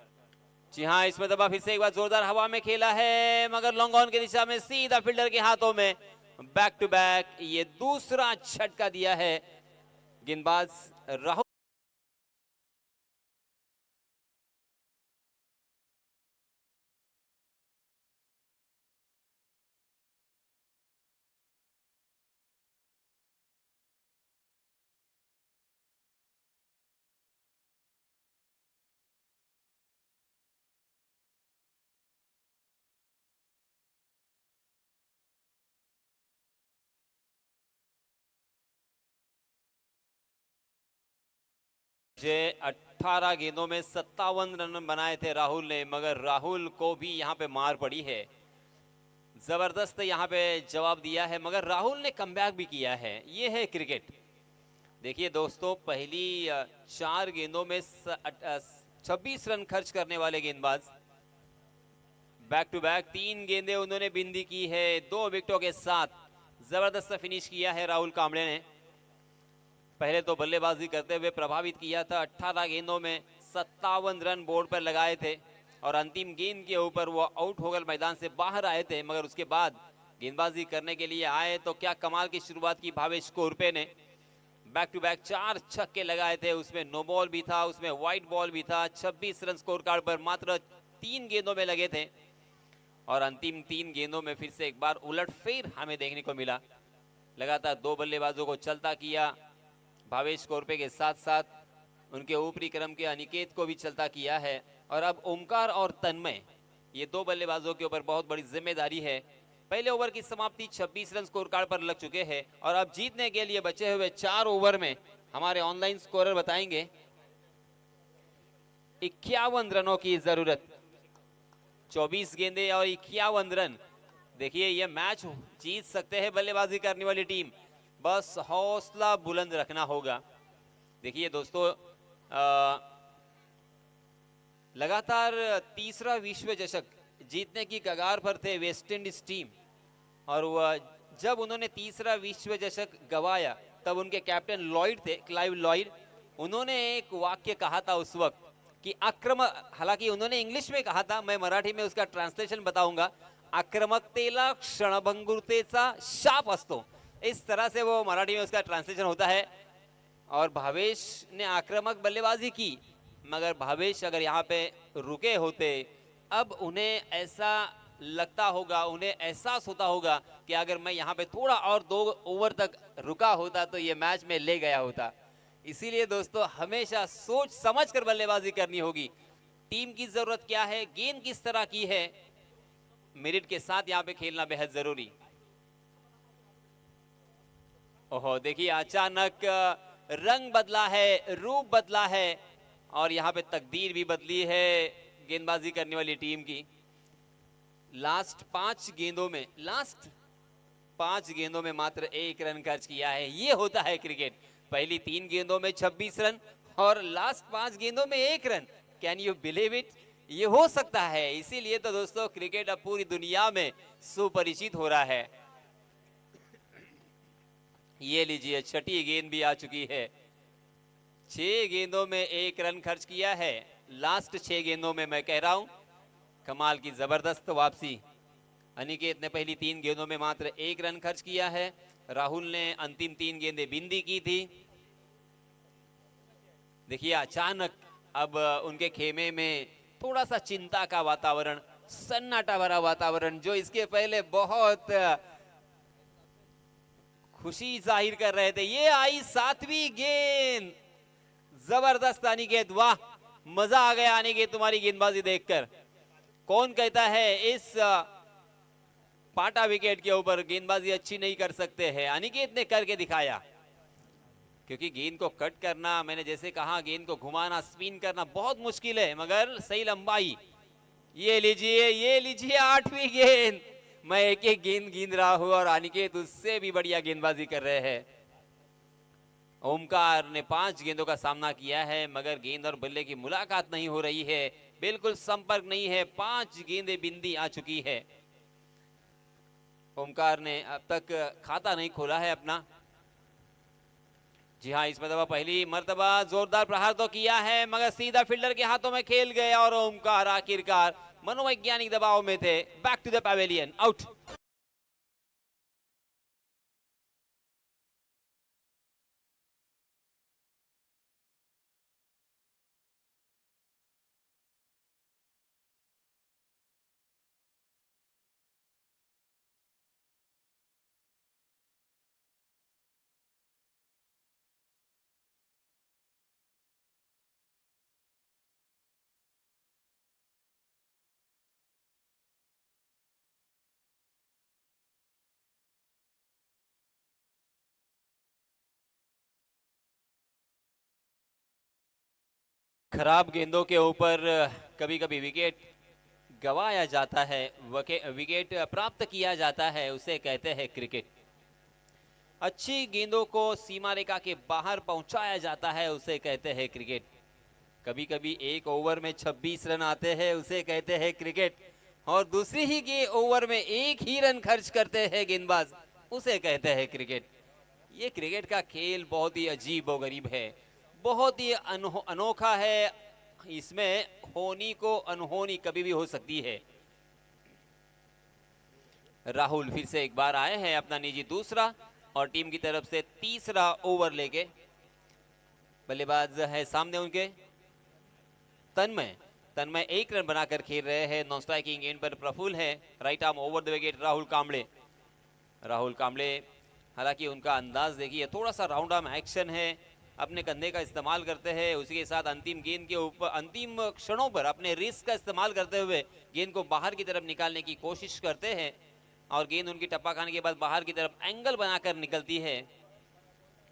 जी हाँ, इसमें दबा फिर से एक बार जोरदार हवा में खेला है मगर लॉन्ग ऑन की दिशा में सीधा फील्डर के हाथों में। बैक टू बैक ये दूसरा झटका दिया है गेंदबाज राहुल। जे 18 गेंदों में 57 रन बनाए थे राहुल ने, मगर राहुल को भी यहां पे मार पड़ी है। जबरदस्त यहां पे जवाब दिया है मगर राहुल ने कमबैक भी किया है। ये है क्रिकेट। देखिए दोस्तों, पहली 4 गेंदों में 26 रन खर्च करने वाले गेंदबाज बैक टू बैक 3 गेंदें उन्होंने बिंदी की है 2 विकेटों के साथ। जबरदस्त फिनिश किया है राहुल कांबळे ने। पहले तो बल्लेबाजी करते हुए प्रभावित किया था, 18 गेंदों में 57 रन बोर्ड पर लगाए थे और अंतिम गेंद के ऊपर वो आउट होकर मैदान से बाहर आए थे। मगर उसके बाद गेंदबाजी करने के लिए आए तो क्या कमाल की शुरुआत की भावेश कोरपे ने। बैक टू बैक 4 छक्के लगाए थे, उसमें नो बॉल भी था, उसमें वाइट बॉल भी था। 26 रन स्कोर कार्ड पर मात्र 3 गेंदों में लगे थे और अंतिम 3 गेंदों में फिर से एक बार उलटफेर हमें देखने को मिला। लगातार 2 बल्लेबाजों को चलता किया, भावेश कोरपे के साथ साथ उनके ऊपरी क्रम के अनिकेत को भी चलता किया है और अब ओमकार और तन्मय, ये 2 बल्लेबाजों के ऊपर बहुत बड़ी जिम्मेदारी है। पहले ओवर की समाप्ति 26 रन स्कोर कार्ड पर लग चुके हैं और अब जीतने के लिए बचे हुए 4 ओवर में हमारे ऑनलाइन स्कोरर बताएंगे 51 रनों की जरूरत। 24 गेंदें और 51 रन। देखिए ये मैच जीत सकते हैं बल्लेबाजी करने वाली टीम, बस हौसला बुलंद रखना होगा। देखिए दोस्तों, लगातार तीसरा विश्व चषक जीतने की कगार पर थे वेस्ट इंडीज टीम और वह जब उन्होंने तीसरा विश्व चषक गवाया तब उनके कैप्टन लॉयड थे, क्लाइव लॉयड। उन्होंने एक वाक्य कहा था उस वक्त कि आक्रमक, हालांकि उन्होंने इंग्लिश में कहा था, मैं मराठी में उसका ट्रांसलेशन बताऊंगा, आक्रमकतेला क्षणभंगुरतेचा शाप असतो। इस तरह से वो मराठी में उसका ट्रांसलेशन होता है। और भावेश ने आक्रामक बल्लेबाजी की मगर भावेश अगर यहाँ पे रुके होते, अब उन्हें ऐसा लगता होगा, उन्हें एहसास होता होगा कि अगर मैं यहाँ पे थोड़ा और 2 ओवर तक रुका होता तो ये मैच में ले गया होता। इसीलिए दोस्तों हमेशा सोच समझ कर बल्लेबाजी करनी होगी। टीम की जरूरत क्या है, गेंद किस तरह की है, मेरिट के साथ यहाँ पे खेलना बेहद जरूरी। ओहो देखिए अचानक रंग बदला है, रूप बदला है और यहाँ पे तकदीर भी बदली है गेंदबाजी करने वाली टीम की। लास्ट 5 गेंदों में मात्र 1 रन खर्च किया है। ये होता है क्रिकेट। पहली 3 गेंदों में 26 रन और लास्ट 5 गेंदों में 1 run. Can you believe it? ये हो सकता है। इसीलिए तो दोस्तों क्रिकेट अब पूरी दुनिया में सुपरिचित हो रहा है। ये लीजिए छठी गेंद भी आ चुकी है। 6 गेंदों में 1 रन खर्च किया है। लास्ट 6 गेंदों में मैं कह रहा हूं कमाल की जबरदस्त वापसी। अनिकेत ने पहली 3 गेंदों में मात्र 1 रन खर्च किया है। राहुल ने अंतिम 3 गेंदें बिंदी की थी। देखिए अचानक अब उनके खेमे में थोड़ा सा चिंता का वातावरण, सन्नाटा भरा वातावरण, जो इसके पहले बहुत खुशी जाहिर कर रहे थे। ये आई 7वीं गेंद, जबरदस्त अनिकेत, वाह मजा आ गया अनिकेत तुम्हारी गेंदबाजी देखकर। कौन कहता है इस पाटा विकेट के ऊपर गेंदबाजी अच्छी नहीं कर सकते हैं? अनिकेत ने करके दिखाया। क्योंकि गेंद को कट करना, मैंने जैसे कहा, गेंद को घुमाना, स्पिन करना बहुत मुश्किल है, मगर सही लंबाई। ये लीजिए 8वीं गेंद। मैं एक एक गेंद गिन रहा हूं और अनिकेत उससे भी बढ़िया गेंदबाजी कर रहे हैं। ओमकार ने 5 गेंदों का सामना किया है, मगर गेंद और बल्ले की मुलाकात नहीं हो रही है, बिल्कुल संपर्क नहीं है। 5 गेंदें बिंदी आ चुकी है। ओमकार ने अब तक खाता नहीं खोला है अपना। जी हाँ, इस मरतबा पहली मरतबा जोरदार प्रहार तो किया है, मगर सीधा फील्डर के हाथों में खेल गए और ओमकार आखिरकार मनोवैज्ञानिक दबाव में थे। Back to the pavilion, out. खराब गेंदों के ऊपर कभी कभी विकेट गवाया जाता है, विकेट प्राप्त किया जाता है, उसे कहते हैं क्रिकेट। अच्छी गेंदों को सीमा रेखा के बाहर पहुंचाया जाता है, उसे कहते हैं क्रिकेट। कभी कभी एक ओवर में 26 रन आते हैं, उसे कहते हैं क्रिकेट। और दूसरी ही ओवर में एक ही रन खर्च करते हैं गेंदबाज, उसे कहते हैं क्रिकेट। ये क्रिकेट का खेल बहुत ही अजीब और गरीब है, बहुत ही अनोखा है। इसमें होनी को अनहोनी कभी भी हो सकती है। राहुल फिर से एक बार आए हैं अपना निजी दूसरा और टीम की तरफ से तीसरा ओवर लेके। बल्लेबाज है सामने उनके तन्मय 1 रन बनाकर खेल रहे हैं। नॉन स्ट्राइकिंग एंड पर प्रफुल्ल है। Right arm over the wicket Rahul Kamble. हालांकि उनका अंदाज देखिए, थोड़ा सा राउंड आर्म एक्शन है, अपने कंधे का इस्तेमाल करते हैं। उसी के साथ अंतिम गेंद के ऊपर, अंतिम क्षणों पर अपने रिस्क का इस्तेमाल करते हुए गेंद को बाहर की तरफ निकालने की कोशिश करते हैं और गेंद उनकी टप्पा खाने के बाद बाहर की तरफ एंगल बनाकर निकलती है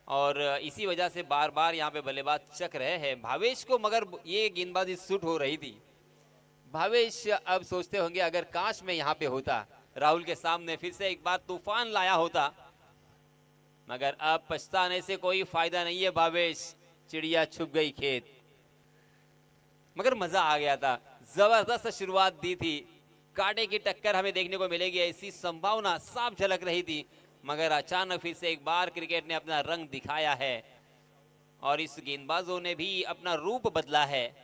और इसी वजह से बार बार यहाँ पे बल्लेबाज चक रहे हैं। भावेश को मगर ये गेंदबाजी सूट हो रही थी। भावेश अब सोचते होंगे अगर काश में यहाँ पे होता, राहुल के सामने फिर से एक बार तूफान लाया होता, मगर अब पछताने से कोई फायदा नहीं है। भावेश, चिड़िया छुप गई खेत। मगर मजा आ गया था, जबरदस्त शुरुआत दी थी, कांटे की टक्कर हमें देखने को मिलेगी ऐसी संभावना साफ झलक रही थी, मगर अचानक फिर से एक बार क्रिकेट ने अपना रंग दिखाया है और इस गेंदबाजों ने भी अपना रूप बदला है।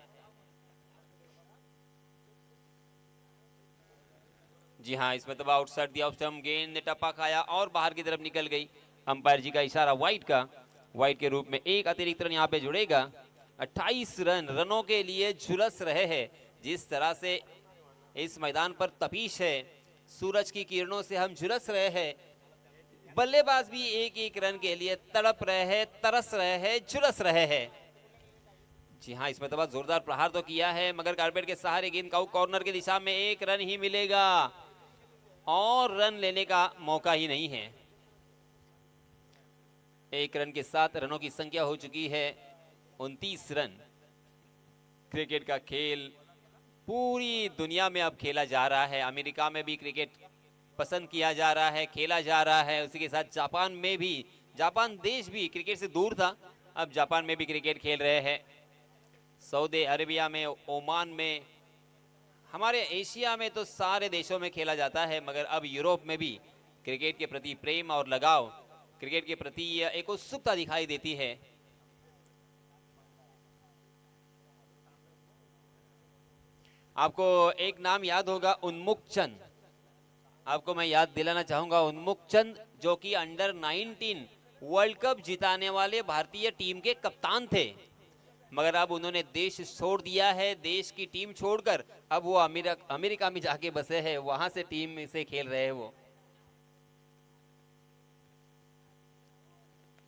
जी हाँ, इसमें तब आउटसाइड द ऑफ स्टंप गेंद ने टप्पा खाया और बाहर की तरफ निकल गई। अंपायर जी का इशारा वाइड के रूप में एक अतिरिक्त रन यहाँ पे जुड़ेगा। 28 रनों के लिए झुलस रहे हैं। जिस तरह से इस मैदान पर तपीश है, सूरज की किरणों से हम झुलस रहे हैं, बल्लेबाज भी एक एक रन के लिए तड़प रहे हैं, तरस रहे हैं, झुलस रहे हैं। जी हाँ, इसमें तब जोरदार प्रहार तो किया है, मगर कारपेट के सहारे गेंद कॉर्नर की दिशा में 1 रन ही मिलेगा और रन लेने का मौका ही नहीं है। 1 रन के साथ रनों की संख्या हो चुकी है 29 रन। क्रिकेट का खेल पूरी दुनिया में अब खेला जा रहा है। अमेरिका में भी क्रिकेट पसंद किया जा रहा है, खेला जा रहा है। उसी के साथ जापान में भी, जापान देश भी क्रिकेट से दूर था, अब जापान में भी क्रिकेट खेल रहे हैं। सऊदी अरेबिया में, ओमान में, हमारे एशिया में तो सारे देशों में खेला जाता है, मगर अब यूरोप में भी क्रिकेट के प्रति प्रेम और लगाव, क्रिकेट के प्रति एक उत्सुकता दिखाई देती है। आपको एक नाम याद होगा, उन्मुख चंद। आपको मैं याद दिलाना चाहूंगा, उन्मुख चंद जो कि अंडर 19 वर्ल्ड कप जिताने वाले भारतीय टीम के कप्तान थे, मगर अब उन्होंने देश छोड़ दिया है। देश की टीम छोड़कर अब वो अमेरिका में जाके बसे हैं, वहां से टीम से खेल रहे हैं वो।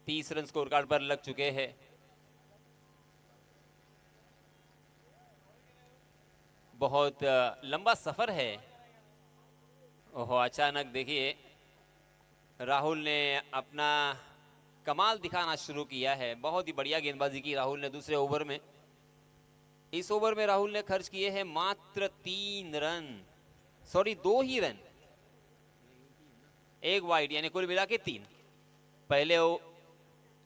30 रन स्कोर कार्ड पर लग चुके हैं। बहुत लंबा सफर है। ओहो, अचानक देखिए राहुल ने अपना कमाल दिखाना शुरू किया है। बहुत ही बढ़िया गेंदबाजी की राहुल ने दूसरे ओवर में। इस ओवर में राहुल ने खर्च किए हैं मात्र 3 रन, सॉरी 2 ही रन, 1 वाइड, यानी कुल मिला के 3।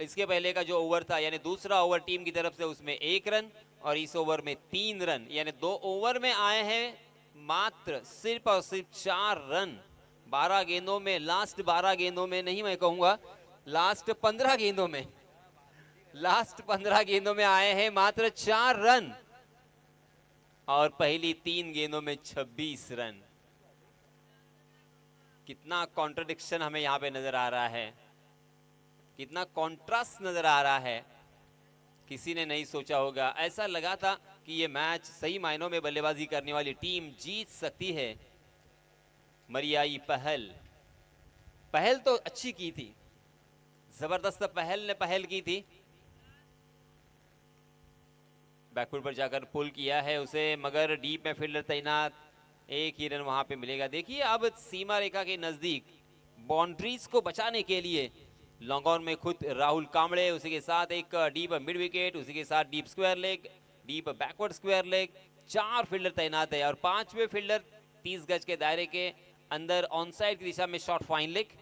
इसके पहले का जो ओवर था, यानी दूसरा ओवर टीम की तरफ से, उसमें 1 रन, और इस ओवर में 3 रन, यानी 2 ओवर में आए हैं मात्र सिर्फ और सिर्फ 4 रन। 12 गेंदों में, लास्ट 12 गेंदों में नहीं, मैं कहूंगा लास्ट 15 गेंदों में, लास्ट 15 गेंदों में आए हैं मात्र 4 रन, और पहली 3 गेंदों में 26 रन। कितना कॉन्ट्रडिक्शन हमें यहां पे नजर आ रहा है, कितना कॉन्ट्रास्ट नजर आ रहा है। किसी ने नहीं सोचा होगा, ऐसा लगा था कि ये मैच सही मायनों में बल्लेबाजी करने वाली टीम जीत सकती है। मरियाई पहल तो अच्छी की थी, जबरदस्त पहल की थी। बैकफुट पर जाकर पुल किया है उसे, मगर डीप में फील्डर तैनात, 1 ही रन वहां पे मिलेगा। देखिए अब सीमा रेखा के नजदीक बाउंड्रीज को बचाने के लिए लॉन्ग ऑन में खुद राहुल कांबड़े, उसी के साथ एक डीप मिड विकेट, उसी के साथ deep square leg, deep backward square leg, 4 fielder तैनात है, और 5वें फील्डर 30 गज के दायरे के अंदर ऑन साइड की दिशा में शॉर्ट फाइन लेग।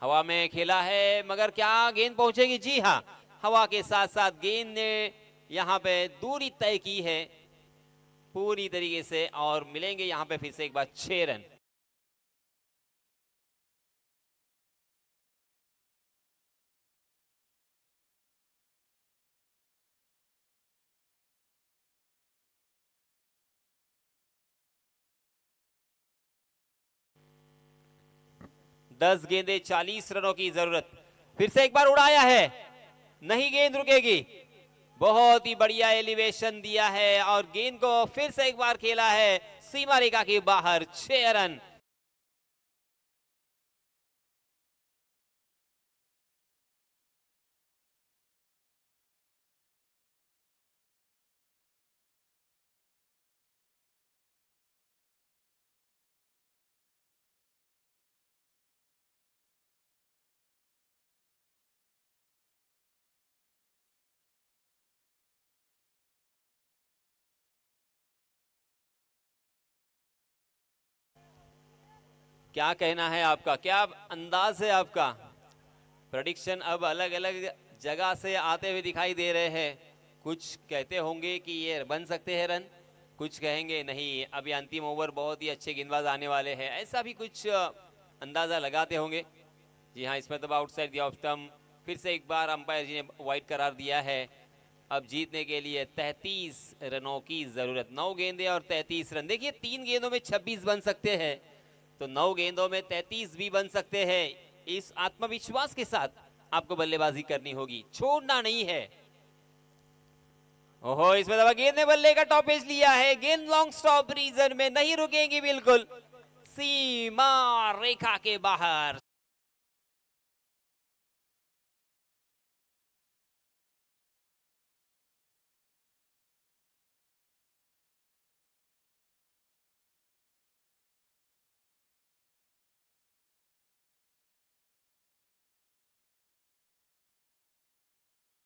हवा में खेला है, मगर क्या गेंद पहुंचेगी? जी हाँ, हवा के साथ साथ गेंद ने यहां पे दूरी तय की है पूरी तरीके से, और मिलेंगे यहां पे फिर से एक बार 6 रन। दस गेंदे 40 रनों की जरूरत। फिर से एक बार उड़ाया है, नहीं गेंद रुकेगी। बहुत ही बढ़िया एलिवेशन दिया है, और गेंद को फिर से एक बार खेला है सीमा रेखा के बाहर। 6 रन। क्या कहना है आपका, क्या अंदाज है आपका? प्रेडिक्शन अब अलग अलग जगह से आते हुए दिखाई दे रहे हैं। कुछ कहते होंगे कि ये बन सकते हैं रन, कुछ कहेंगे नहीं, अभी अंतिम ओवर बहुत ही अच्छे गेंदबाज आने वाले हैं, ऐसा भी कुछ अंदाजा लगाते होंगे। जी हाँ, इसमें तो आउटसाइड द ऑफ स्टंप। फिर से एक बार अंपायर जी ने वाइड करार दिया है। अब जीतने के लिए 33 रनों की जरूरत। 9 गेंदे और 33 रन। देखिए 3 गेंदों में 26 बन सकते हैं, तो 9 गेंदों में 33 भी बन सकते हैं। इस आत्मविश्वास के साथ आपको बल्लेबाजी करनी होगी, छोड़ना नहीं है। ओहो, इसमें दबा गेंद ने बल्ले का टॉपेज लिया है। गेंद लॉन्ग स्टॉप रीजन में नहीं रुकेगी, बिल्कुल सीमा रेखा के बाहर।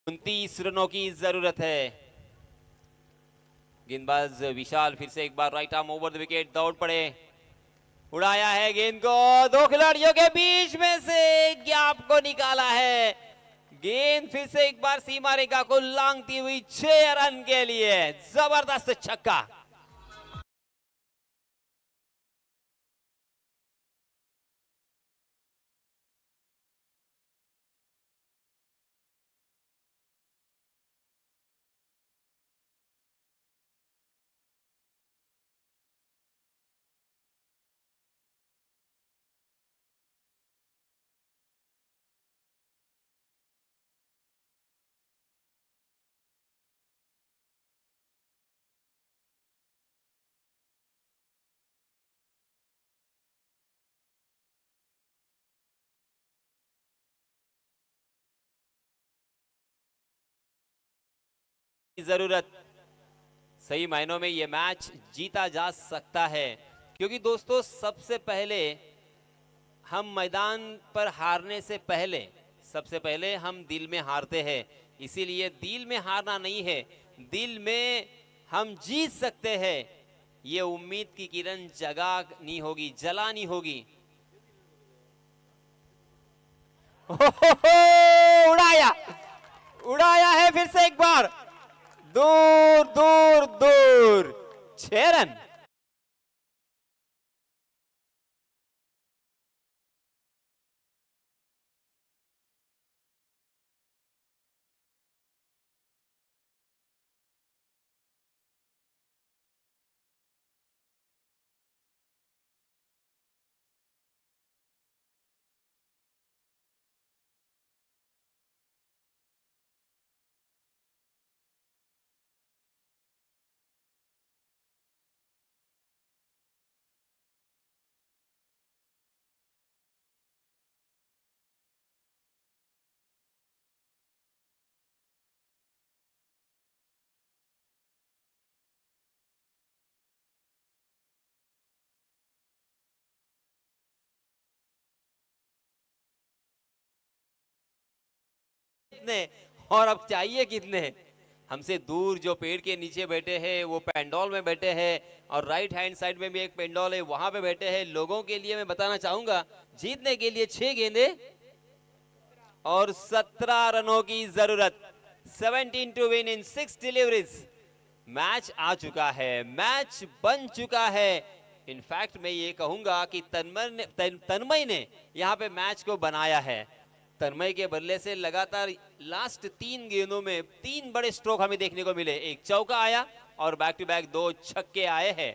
उनतीस रनों की जरूरत है। गेंदबाज विशाल फिर से एक बार right arm over the wicket दौड़ पड़े, उड़ाया है गेंद को, 2 खिलाड़ियों के बीच में से गैप को निकाला है। गेंद फिर से एक बार सीमा रेखा को लांघती हुई 6 रन के लिए। जबरदस्त छक्का। जरूरत। सही मायनों में ये मैच जीता जा सकता है, क्योंकि दोस्तों सबसे पहले हम मैदान पर हारने से पहले सबसे पहले हम दिल में हारते हैं। इसीलिए दिल में हारना नहीं है, दिल में हम जीत सकते हैं। ये उम्मीद की किरण जगानी होगी, जलानी होगी। उड़ाया, उड़ाया है फिर से एक बार, दूर दूर दूर, 6 रन। कितने और अब चाहिए कितने? हमसे दूर जो पेड़ के नीचे बैठे हैं वो पेंडोल में बैठे हैं, और राइट हैंड साइड में भी एक पेंडोल है, वहां पे बैठे हैं। लोगों के लिए मैं बताना चाहूंगा, जीतने के लिए 6 गेंदे और 17 रनों की जरूरत। 17 to win in 6 deliveries. Match आ चुका है, मैच बन चुका है। इनफैक्ट मैं ये कहूंगा कि तन्मय ने यहाँ पे मैच को बनाया है। तन्मय के बल्ले से लगातार लास्ट 3 गेंदों में 3 बड़े स्ट्रोक हमें देखने को मिले। एक चौका आया और बैक टू बैक 2 छक्के आए हैं।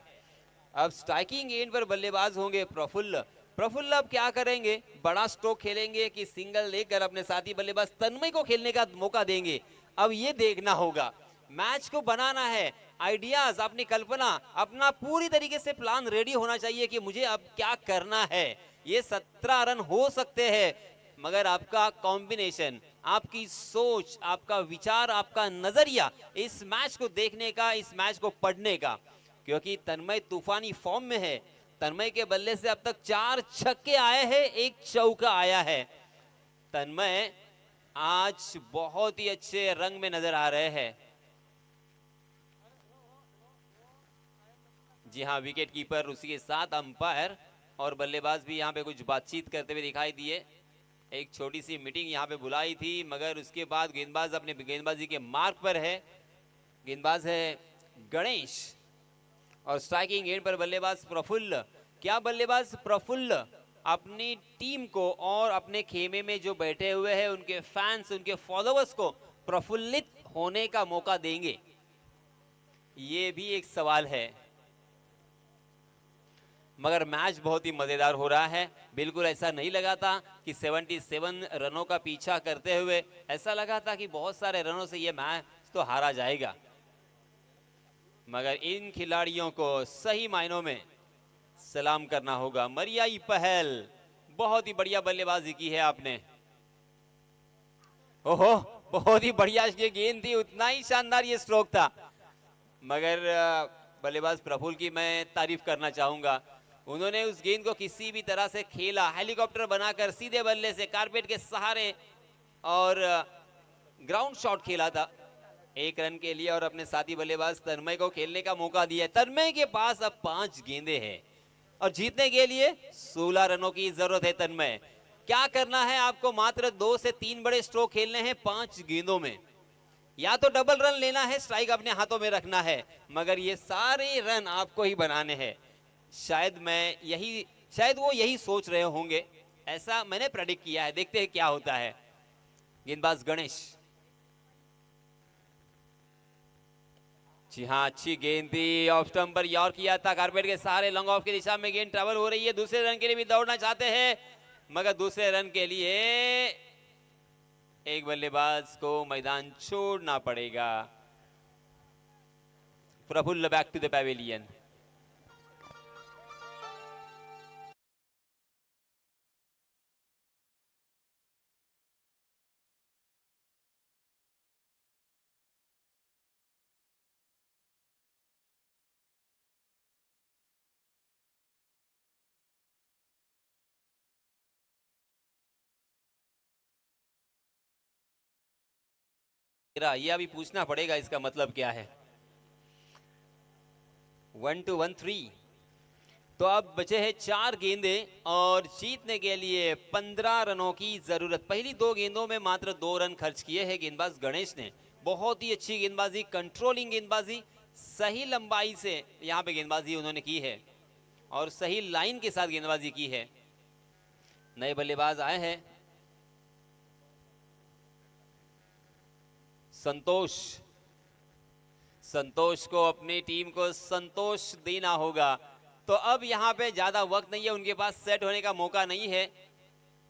अब स्ट्राइकिंग एंड पर बल्लेबाज होंगे प्रफुल्ल। प्रफुल्ल अब क्या करेंगे? बड़ा स्ट्रोक खेलेंगे कि सिंगल लेकर अपने साथी बल्लेबाज तन्मय को खेलने का मौका देंगे? अब ये देखना होगा। मैच को बनाना है, आइडियाज, अपनी कल्पना, अपना पूरी तरीके से प्लान रेडी होना चाहिए कि मुझे अब क्या करना है। ये 17 रन हो सकते हैं, मगर आपका कॉम्बिनेशन, आपकी सोच, आपका विचार, आपका नजरिया इस मैच को देखने का, इस मैच को पढ़ने का, क्योंकि तन्मय तूफानी फॉर्म में है। तन्मय के बल्ले से अब तक 4 छक्के आए हैं, एक चौका आया है। तन्मय आज बहुत ही अच्छे रंग में नजर आ रहे हैं। जी हाँ, विकेट कीपर, उसी के साथ अंपायर और बल्लेबाज भी यहाँ पे कुछ बातचीत करते हुए दिखाई दिए। एक छोटी सी मीटिंग यहाँ पे बुलाई थी, मगर उसके बाद गेंदबाज अपने गेंदबाजी के मार्ग पर है। गेंदबाज है गणेश और स्ट्राइकिंग एंड पर बल्लेबाज प्रफुल्ल। क्या बल्लेबाज प्रफुल्ल अपनी टीम को और अपने खेमे में जो बैठे हुए हैं उनके फैंस, उनके फॉलोअर्स को प्रफुल्लित होने का मौका देंगे? ये भी एक सवाल है। मगर मैच बहुत ही मजेदार हो रहा है। बिल्कुल ऐसा नहीं लगा था कि 77 रनों का पीछा करते हुए ऐसा लगा था कि बहुत सारे रनों से ये मैच तो हारा जाएगा, मगर इन खिलाड़ियों को सही मायनों में सलाम करना होगा। मरियाई पहल, बहुत ही बढ़िया बल्लेबाजी की है आपने। ओहो, बहुत ही बढ़िया ये गेंद थी, उतना ही शानदार ये स्ट्रोक था। मगर बल्लेबाज प्रफुल्ल की मैं तारीफ करना चाहूंगा। उन्होंने उस गेंद को किसी भी तरह से खेला, हेलीकॉप्टर बनाकर सीधे बल्ले से कारपेट के सहारे और ग्राउंड शॉट खेला था 1 रन के लिए, और अपने साथी बल्लेबाज तन्मय को खेलने का मौका दिया। तन्मय के पास अब 5 गेंदे हैं और जीतने के लिए 16 रनों की जरूरत है। तन्मय, क्या करना है आपको? मात्र 2 से 3 बड़े स्ट्रोक खेलने हैं 5 गेंदों में। या तो डबल रन लेना है, स्ट्राइक अपने हाथों में रखना है, मगर ये सारे रन आपको ही बनाने हैं। शायद वो यही सोच रहे होंगे, ऐसा मैंने प्रेडिक्ट किया है। देखते हैं क्या होता है। गेंदबाज गणेश, जी हाँ, अच्छी गेंद थी, ऑफ स्टंप पर यॉर्क किया था, कारपेट के सहारे लॉन्ग ऑफ की दिशा में गेंद ट्रेवल हो रही है। दूसरे रन के लिए भी दौड़ना चाहते हैं, मगर दूसरे रन के लिए एक बल्लेबाज को मैदान छोड़ना पड़ेगा। Praful back to the pavilion. ये अभी पूछना पड़ेगा इसका मतलब क्या है। 1 2 1 3। तो अब बचे हैं 4 गेंदे और जीतने के लिए 15 रनों की जरूरत। पहली 2 गेंदों में मात्र 2 रन खर्च किए हैं गेंदबाज गणेश ने। बहुत ही अच्छी गेंदबाजी, कंट्रोलिंग गेंदबाजी, सही लंबाई से यहाँ पे गेंदबाजी उन्होंने की है और सही लाइन के साथ गेंदबाजी की है। नए बल्लेबाज आए हैं संतोष। संतोष को अपनी टीम को संतोष देना होगा। तो अब यहां पे ज्यादा वक्त नहीं है, उनके पास सेट होने का मौका नहीं है।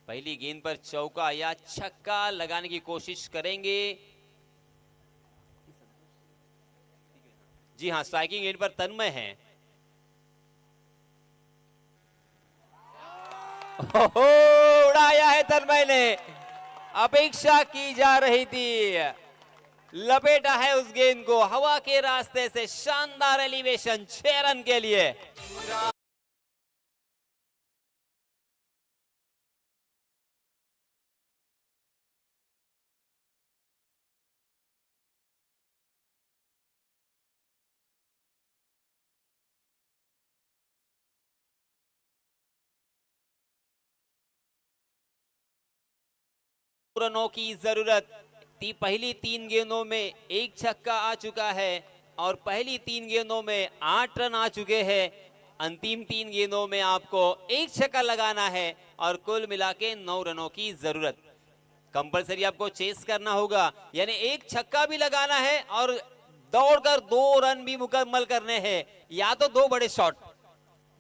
पहली गेंद पर चौका या छक्का लगाने की कोशिश करेंगे। जी हां, स्ट्राइकिंग एंड पर तन्मय है। उड़ाया है तन्मय ने, अपेक्षा की जा रही थी, लपेटा है उस गेंद को हवा के रास्ते से। शानदार एलिवेशन 6 रन के लिए। रनों की जरूरत। पहली 3 गेंदों में 1 छक्का आ चुका है और पहली 3 गेंदों में 8 रन आ चुके हैं। अंतिम 3 गेंदों में आपको 1 छक्का लगाना है और कुल मिला के 9 रनों की जरूरत। कंपलसरी आपको चेस करना होगा, यानी 1 छक्का भी लगाना है और दौड़कर 2 रन भी मुकम्मल करने हैं, या तो 2 बड़े शॉट,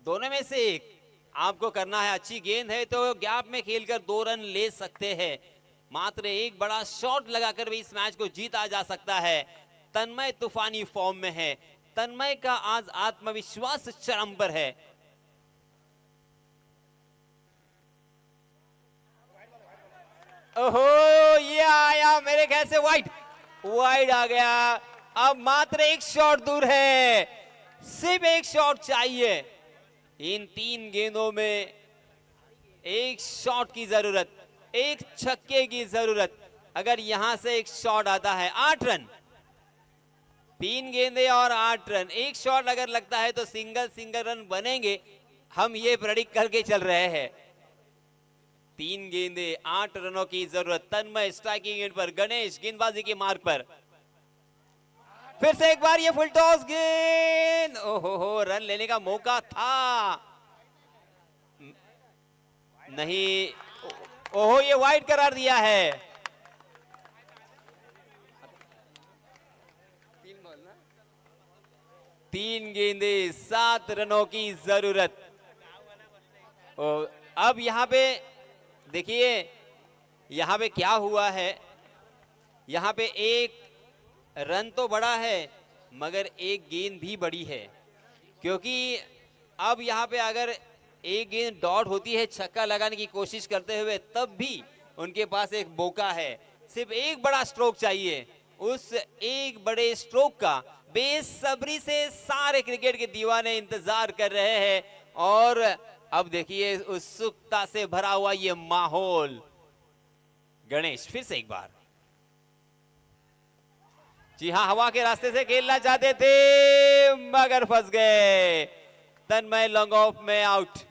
दोनों में से एक आपको करना है। अच्छी गेंद है तो गैप में खेलकर 2 रन ले सकते हैं। मात्र 1 बड़ा शॉट लगाकर भी इस मैच को जीता जा सकता है। तन्मय तूफानी फॉर्म में है। तन्मय का आज आत्मविश्वास चरम पर है। ओहो, ये आया मेरे ख्याल से वाइड आ गया। अब मात्र 1 शॉट दूर है, सिर्फ 1 शॉट चाहिए। इन 3 गेंदों में 1 शॉट की जरूरत, 1 छक्के की जरूरत। अगर यहां से 1 शॉट आता है, 8 रन। 3 गेंदे और 8 रन। 1 शॉट अगर लगता है तो सिंगल रन बनेंगे, हम ये प्रेडिक्ट करके चल रहे हैं। 3 गेंदे 8 रनों की जरूरत। तन्मय स्ट्राइकिंग एंड पर, गणेश गेंदबाजी के मार्ग पर। फिर से एक बार ये फुल टॉस गेंद, ओहो, रन लेने का मौका था, नहीं। ओहो, ये वाइड करार दिया है। 3 गेंदे 7 रनों की जरूरत। अब यहां पे देखिए, यहां पे क्या हुआ है। यहां पे 1 रन तो बड़ा है मगर 1 गेंद भी बड़ी है, क्योंकि अब यहां पे अगर 1 गेंद डॉट होती है छक्का लगाने की कोशिश करते हुए, तब भी उनके पास एक मौका है। सिर्फ 1 बड़ा स्ट्रोक चाहिए। उस 1 बड़े स्ट्रोक का बेसब्री से सारे क्रिकेट के दीवाने इंतजार कर रहे हैं। और अब देखिए उत्सुकता से भरा हुआ ये माहौल। गणेश फिर से एक बार, जी हां, हवा के रास्ते से खेलना चाहते थे मगर फंस गए। तन्मय लॉन्ग ऑफ में आउट।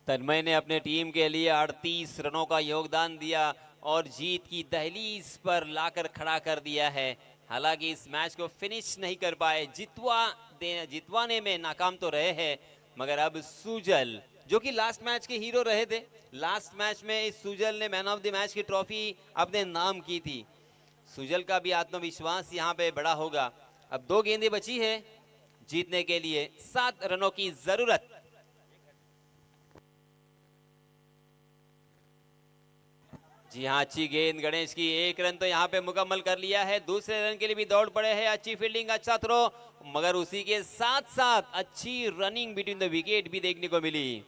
तन्मय ने अपने टीम के लिए 38 रनों का योगदान दिया और जीत की दहलीज पर लाकर खड़ा कर दिया है। हालांकि इस मैच को फिनिश नहीं कर पाए, जितवाने में नाकाम तो रहे हैं, मगर अब सुजल जो कि लास्ट मैच के हीरो रहे थे, लास्ट मैच में इस सुजल ने मैन ऑफ द मैच की ट्रॉफी अपने नाम की थी। सुजल का भी आत्मविश्वास यहाँ पे बड़ा होगा। अब 2 गेंदें बची है जीतने के लिए, 7 रनों की जरूरत। जी हाँ, अच्छी गेंद गणेश की, 1 रन तो यहाँ पे मुकम्मल कर लिया है। दूसरे रन के लिए भी दौड़ पड़े हैं। अच्छी फील्डिंग, अच्छा थ्रो, मगर उसी के साथ साथ अच्छी रनिंग बिटवीन द विकेट भी देखने को मिली।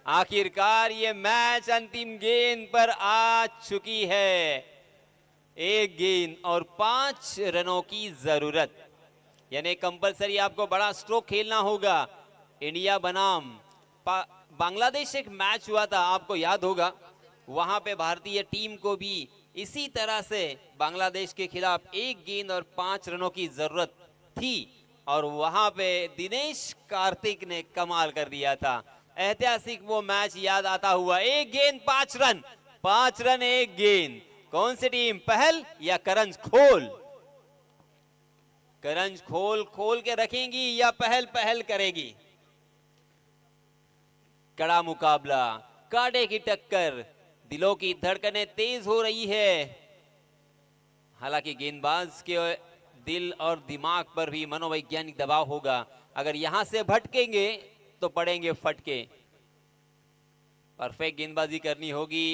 आखिरकार ये मैच अंतिम गेंद पर आ चुकी है। 1 गेंद और 5 रनों की जरूरत, यानी कंपलसरी आपको बड़ा स्ट्रोक खेलना होगा। इंडिया बनाम बांग्लादेश एक मैच हुआ था, आपको याद होगा, वहां पे भारतीय टीम को भी इसी तरह से बांग्लादेश के खिलाफ 1 गेंद और 5 रनों की जरूरत थी और वहां पे दिनेश कार्तिक ने कमाल कर दिया था। ऐतिहासिक वो मैच याद आता हुआ। 1 गेंद 5 रन, 5 रन 1 गेंद। कौन सी टीम, पहल या करंज खोल? करंज खोल खोल के रखेंगी या पहल पहल करेगी? कड़ा मुकाबला, कांटे की टक्कर, दिलों की धड़कनें तेज हो रही है। हालांकि गेंदबाज के दिल और दिमाग पर भी मनोवैज्ञानिक दबाव होगा। अगर यहां से भटकेंगे तो पड़ेंगे फटके। परफेक्ट गेंदबाजी करनी होगी।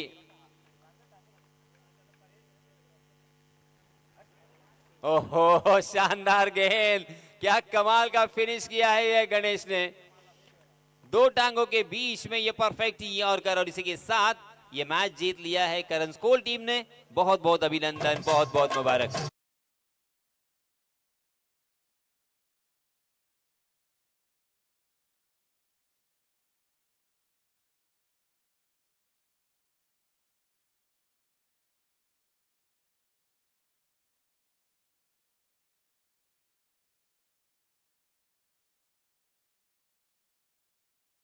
ओहो, शानदार गेंद, क्या कमाल का फिनिश किया है ये गणेश ने। 2 टांगों के बीच में ये परफेक्ट यॉर्कर, और इसी के साथ ये मैच जीत लिया है करंज कोल टीम ने। बहुत बहुत अभिनंदन, बहुत बहुत मुबारक।